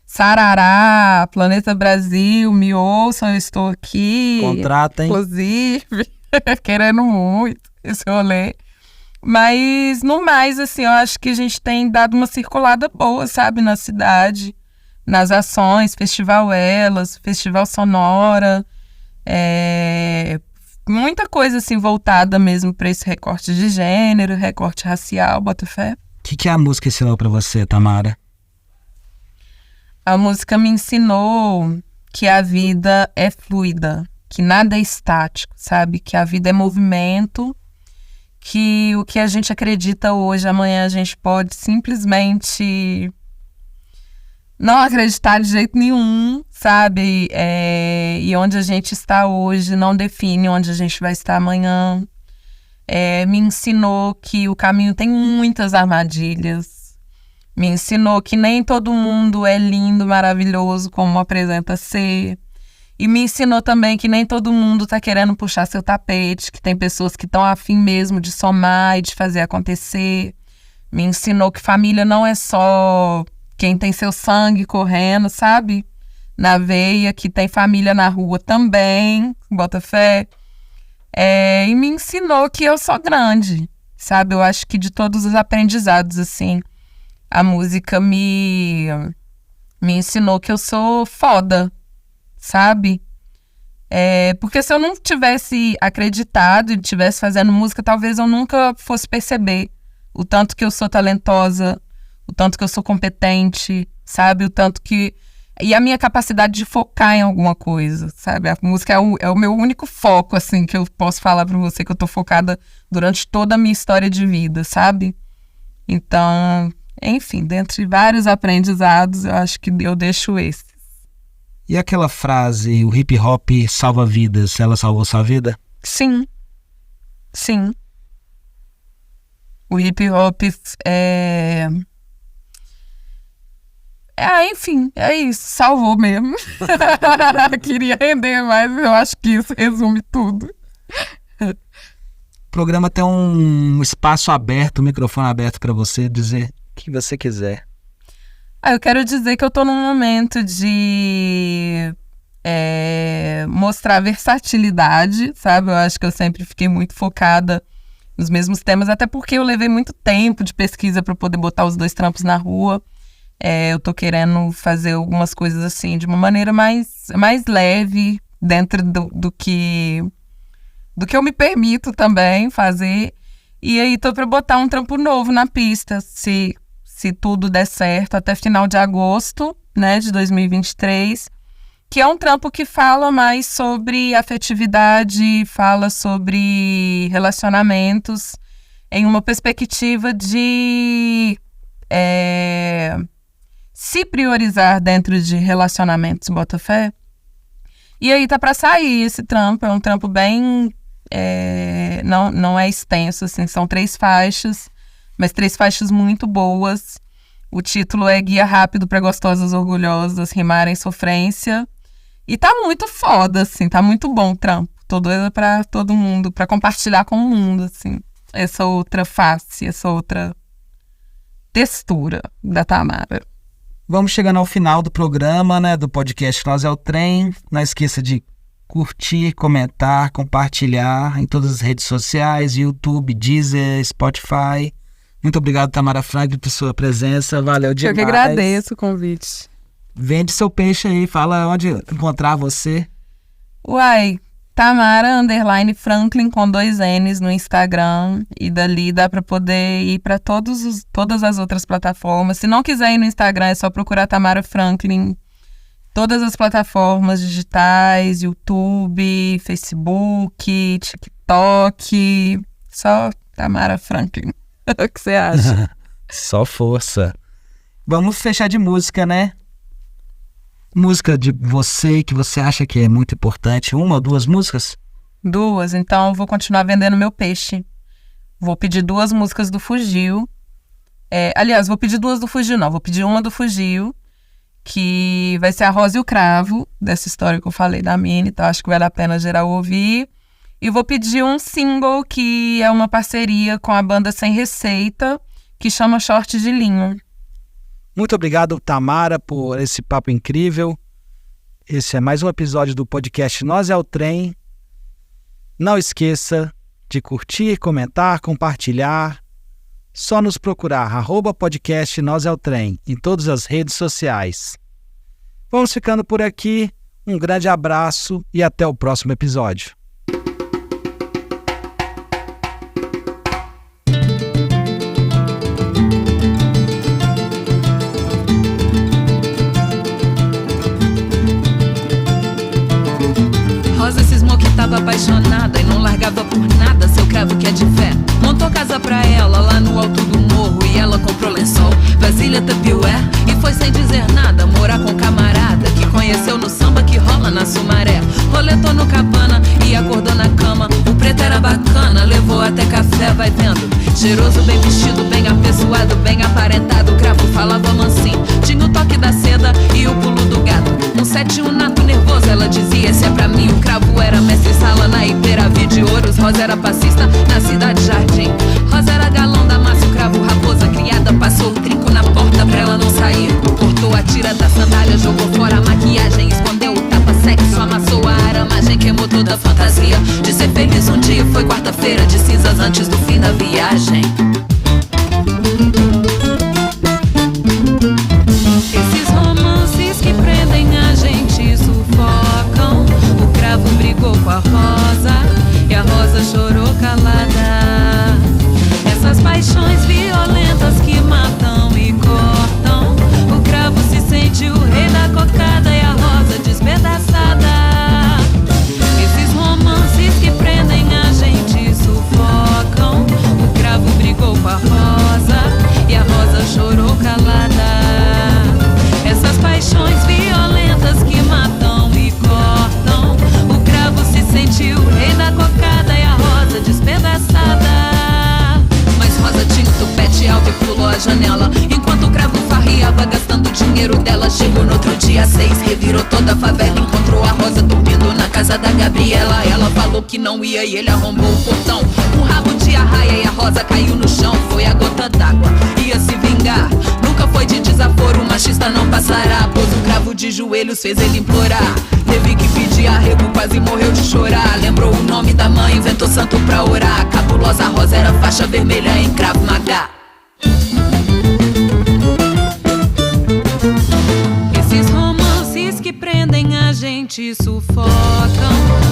Sarará, Planeta Brasil, me ouçam, eu estou aqui. Contratem. Inclusive, querendo muito esse rolê. Mas, no mais, assim, eu acho que a gente tem dado uma circulada boa, sabe? Na cidade, nas ações, Festival Elas, Festival Sonora, muita coisa, assim, voltada mesmo para esse recorte de gênero, recorte racial, bota fé. O que a música ensinou pra você, Tamara? A música me ensinou que a vida é fluida, que nada é estático, sabe? Que a vida é movimento, que o que a gente acredita hoje, amanhã a gente pode simplesmente não acreditar de jeito nenhum, sabe? E onde a gente está hoje não define onde a gente vai estar amanhã. Me ensinou que o caminho tem muitas armadilhas. Me ensinou que nem todo mundo é lindo, maravilhoso, como apresenta ser. E me ensinou também que nem todo mundo tá querendo puxar seu tapete, que tem pessoas que estão afim mesmo de somar e de fazer acontecer. Me ensinou que família não é só quem tem seu sangue correndo, sabe? Na veia, que tem família na rua também, bota fé. E me ensinou que eu sou grande, sabe? Eu acho que de todos os aprendizados, assim, a música me ensinou que eu sou foda, sabe? Porque se eu não tivesse acreditado e tivesse fazendo música, talvez eu nunca fosse perceber o tanto que eu sou talentosa, o tanto que eu sou competente, sabe? O tanto que... E a minha capacidade de focar em alguma coisa, sabe? A música é o meu único foco, assim, que eu posso falar pra você, que eu tô focada durante toda a minha história de vida, sabe? Então... Enfim, dentre vários aprendizados, eu acho que eu deixo esse. E aquela frase, o hip hop salva vidas, ela salvou sua vida? Sim. Sim. O hip hop enfim, é isso, salvou mesmo. Queria render, mas eu acho que isso resume tudo. O programa tem um espaço aberto, um microfone aberto para você dizer o que você quiser. Eu quero dizer que eu tô num momento de mostrar versatilidade, sabe? Eu acho que eu sempre fiquei muito focada nos mesmos temas, até porque eu levei muito tempo de pesquisa para poder botar os 2 trampos na rua. Eu tô querendo fazer algumas coisas assim de uma maneira mais leve, dentro do que eu me permito também fazer. E aí tô para botar um trampo novo na pista, se tudo der certo, até final de agosto, né, de 2023, que é um trampo que fala mais sobre afetividade, fala sobre relacionamentos, em uma perspectiva de se priorizar dentro de relacionamentos, bota fé. E aí tá pra sair esse trampo, é um trampo bem... não é extenso, assim, são 3 faixas, mas 3 faixas muito boas. O título é Guia Rápido para Gostosas Orgulhosas Rimarem Sofrência. E tá muito foda, assim, tá muito bom o trampo. Tô doida pra todo mundo, pra compartilhar com o mundo, assim, essa outra face, essa outra textura da Tamara. Vamos chegando ao final do programa, né, do podcast Nós é o Trem. Não esqueça de curtir, comentar, compartilhar em todas as redes sociais, YouTube, Deezer, Spotify. Muito obrigado, Tamara Franklin, por sua presença. Valeu demais. Eu que agradeço o convite. Vende seu peixe aí, fala onde encontrar você. Tamara _Franklin com 2 N's no Instagram. E dali dá pra poder ir pra todas as outras plataformas. Se não quiser ir no Instagram, é só procurar Tamara Franklin. Todas as plataformas digitais, YouTube, Facebook, TikTok. Só Tamara Franklin. O que você acha? Só força. Vamos fechar de música, né? Música de você que você acha que é muito importante. 1 ou 2 músicas? 2, então eu vou continuar vendendo meu peixe. Vou pedir 2 músicas do Fugio. Aliás, vou pedir 2 do Fugio, não. Vou pedir uma do Fugio, que vai ser A Rosa e o Cravo, dessa história que eu falei da Mini, então acho que vale a pena geral ouvir. E vou pedir um single que é uma parceria com a banda Sem Receita, que chama Short de Linho. Muito obrigado, Tamara, por esse papo incrível. Esse é mais um episódio do podcast Nós é o Trem. Não esqueça de curtir, comentar, compartilhar. Só nos procurar @podcast Nós é o Trem em todas as redes sociais. Vamos ficando por aqui. Um grande abraço e até o próximo episódio. Rosa cismou que tava apaixonada e não largava por nada seu cravo que é de fé. Montou casa pra ela lá no alto do morro e ela comprou lençol, vasilha, tapioé e foi sem dizer nada morar com camarada que conheceu no samba que rola na Sumaré. Roletou no cabana e acordou na cama. O preto era bacana, levou até café, vai vendo. Cheiroso, bem vestido, bem apessoado, bem aparentado. O cravo falava mansinho, tinha o toque da seda e o pulo do gato. Um 7-1 nato nervoso, ela dizia, esse é pra mim. O cravo era mestre sala na Iperavi de Ouros. Rosa era passista na Cidade Jardim. Rosa era galão da massa, o cravo raposa criada. Passou o trinco na porta pra ela não sair. Cortou a tira da sandália, jogou fora a maquiagem. Escondeu o tapa-sexo, amassou a aramagem. Queimou toda a fantasia de ser feliz um dia. Foi quarta-feira de cinzas antes do fim da viagem. Esses romances que prendem a gente sufocam. O cravo brigou com a rosa e a rosa chorou calada. Essas paixões violentas que matam e cortam. O cravo se sente o rei da cocada e a rosa despedaçada. Esses romances que prendem a gente sufocam. O cravo brigou com a rosa e a rosa chorou calada. Essas paixões violentas que matam e cortam. O cravo se sente o rei da cocada e a rosa despedaçada. Mas Rosa tinha o tupete alto e pulou a janela, enquanto o cravo farriava gastando o dinheiro dela. Chegou no outro dia às 6, revirou toda a favela. Encontrou a Rosa dormindo na casa da Gabriela. Ela falou que não ia e ele arrombou o portão. Um rabo de arraia e a Rosa caiu no chão. Foi a gota d'água, ia se vingar. Nunca foi de desaforo, o machista não passará. Pôs o cravo de joelhos, fez ele implorar. Teve que pedir arrego, quase morreu de chorar. Lembrou o nome da mãe, inventou santo pra orar. A cabulosa Rosa era faixa vermelha em Krav Maga. Esses romances que prendem a gente sufocam.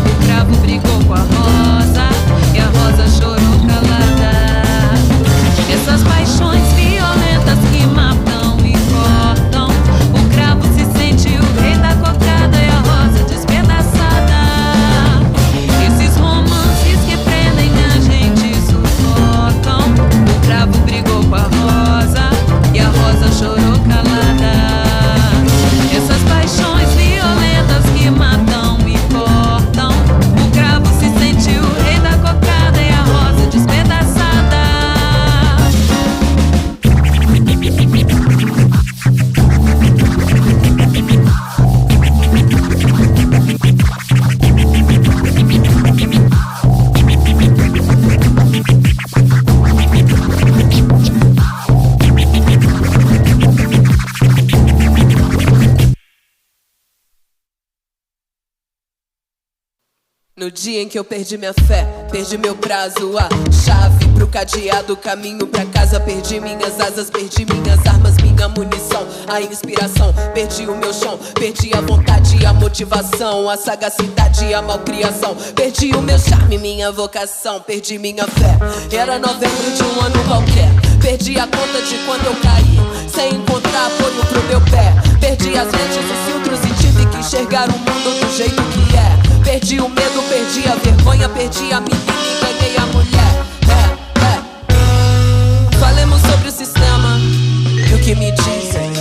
O cravo brigou com a rosa e a rosa chorou calada. Essas paixões violentas que matam e cortam. O cravo se sente o rei da cocada e a rosa despedaçada. Esses romances que prendem a gente sufocam. O cravo brigou com a rosa e a rosa chorou calada. Essas paixões violentas que matam e cortam. O cravo se sente o rei da cocada e a rosa despedaçada. No dia em que eu perdi minha fé, perdi meu prazo, a chave pro cadeado, caminho pra casa. Perdi minhas asas, perdi minhas armas, minha munição, a inspiração. Perdi o meu chão, perdi a vontade, a motivação, a sagacidade, a malcriação. Perdi o meu charme, minha vocação, perdi minha fé. Era novembro de um ano qualquer. Perdi a conta de quando eu caí, sem encontrar apoio pro meu pé. Perdi as lentes, os filtros e tive que enxergar o mundo do jeito que é. Perdi o medo, perdi a vergonha, perdi a menina e ganhei a mulher. Falemos sobre o sistema e o que me dizem.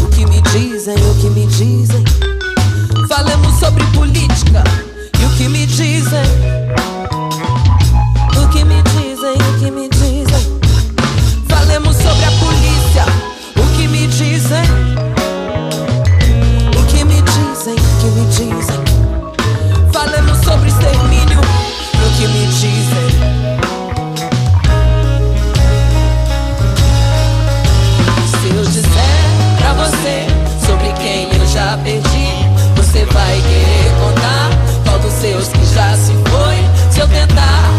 O que me dizem, o que me dizem. Falemos sobre política e o que me dizem. O que me dizem, o que me dizem. Falemos sobre a polícia, o que me dizem. O que me dizem, o que me dizem. Falemos sobre extermínio, o que me dizem. Se eu disser pra você sobre quem eu já perdi, você vai querer contar qual dos seus que já se foi. Se eu tentar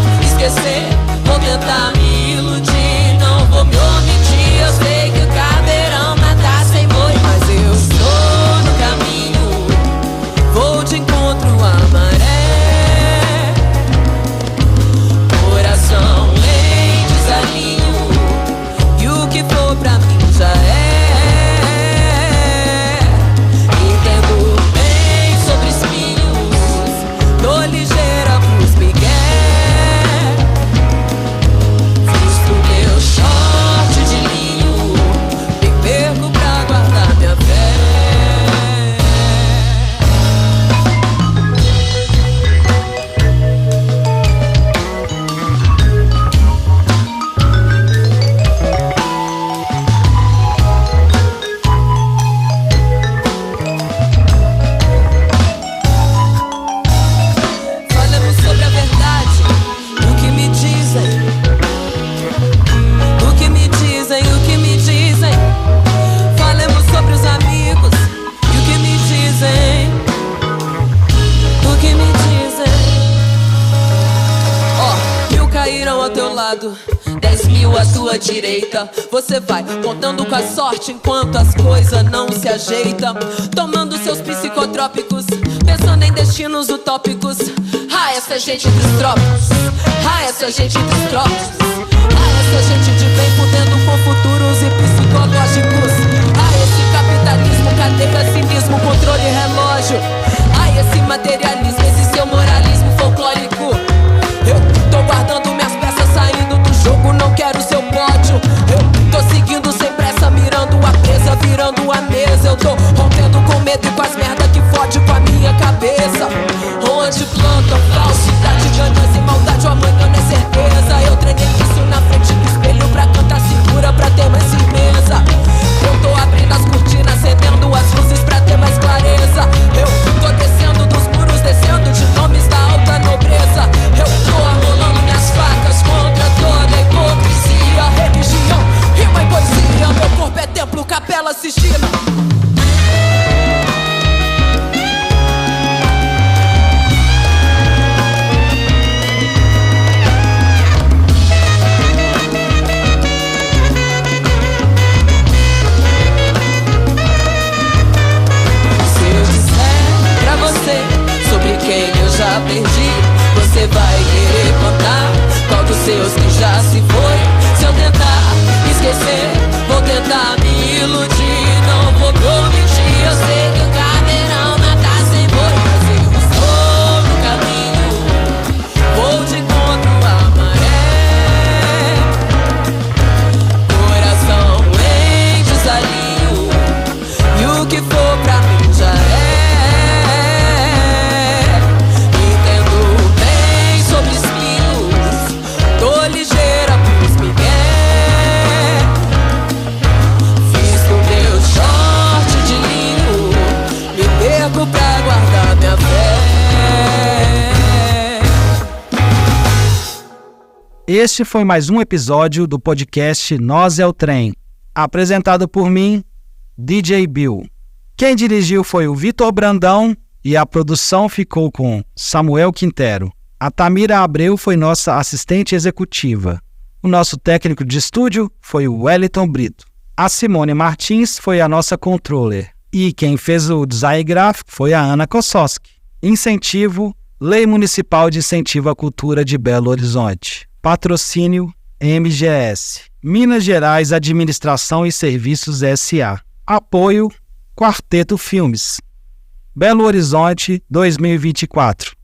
lado, 10 mil à sua direita. Você vai contando com a sorte enquanto as coisas não se ajeitam. Tomando seus psicotrópicos, pensando em destinos utópicos. Ah, essa gente dos trópicos, ah, essa gente dos trópicos, ah, essa gente de bem fudendo com futuros e psicológicos. Ah, esse capitalismo, cadeia, cinismo, controle e relógio. Ah, esse materialismo, esse seu moralismo folclórico. Eu tô guardando minhas peças, saindo do jogo, não quero seu pódio. Eu tô seguindo sem pressa, mirando a presa, virando a mesa. Eu tô rompendo com medo e com as merda que fode com a minha cabeça. Onde plantam falsidade, ganância e maldade, o amanhã não é certeza. Eu treinei isso na frente do espelho pra cantar segura, pra ter mais firmeza. Eu tô abrindo as cortinas, acendendo as luzes pra ter mais clareza. Eu tô descendo dos muros, descendo de nomes da alta nobreza. Eu tô arrolando minhas facas contra toda a hipocrisia. Religião, rima e poesia, meu corpo é templo, Capela Sistina. Sobre quem eu já perdi, você vai querer contar qual dos seus que já se foi. Se eu tentar esquecer, vou tentar me iludir. Não vou prometer, eu sei que o caveirão mata sem boi. Mas eu estou no caminho, vou de encontro à maré. Coração em desalinho, e o que for pra mim já é. Pra guardar minha fé. Este foi mais um episódio do podcast Nós é o Trem, apresentado por mim, DJ Bill. Quem dirigiu foi o Vitor Brandão e a produção ficou com Samuel Quintero. A Tamira Abreu foi nossa assistente executiva. O nosso técnico de estúdio foi o Wellington Brito. A Simone Martins foi a nossa controller. E quem fez o design gráfico foi a Ana Kossoski. Incentivo, Lei Municipal de Incentivo à Cultura de Belo Horizonte. Patrocínio, MGS. Minas Gerais Administração e Serviços S.A. Apoio, Quarteto Filmes. Belo Horizonte, 2024.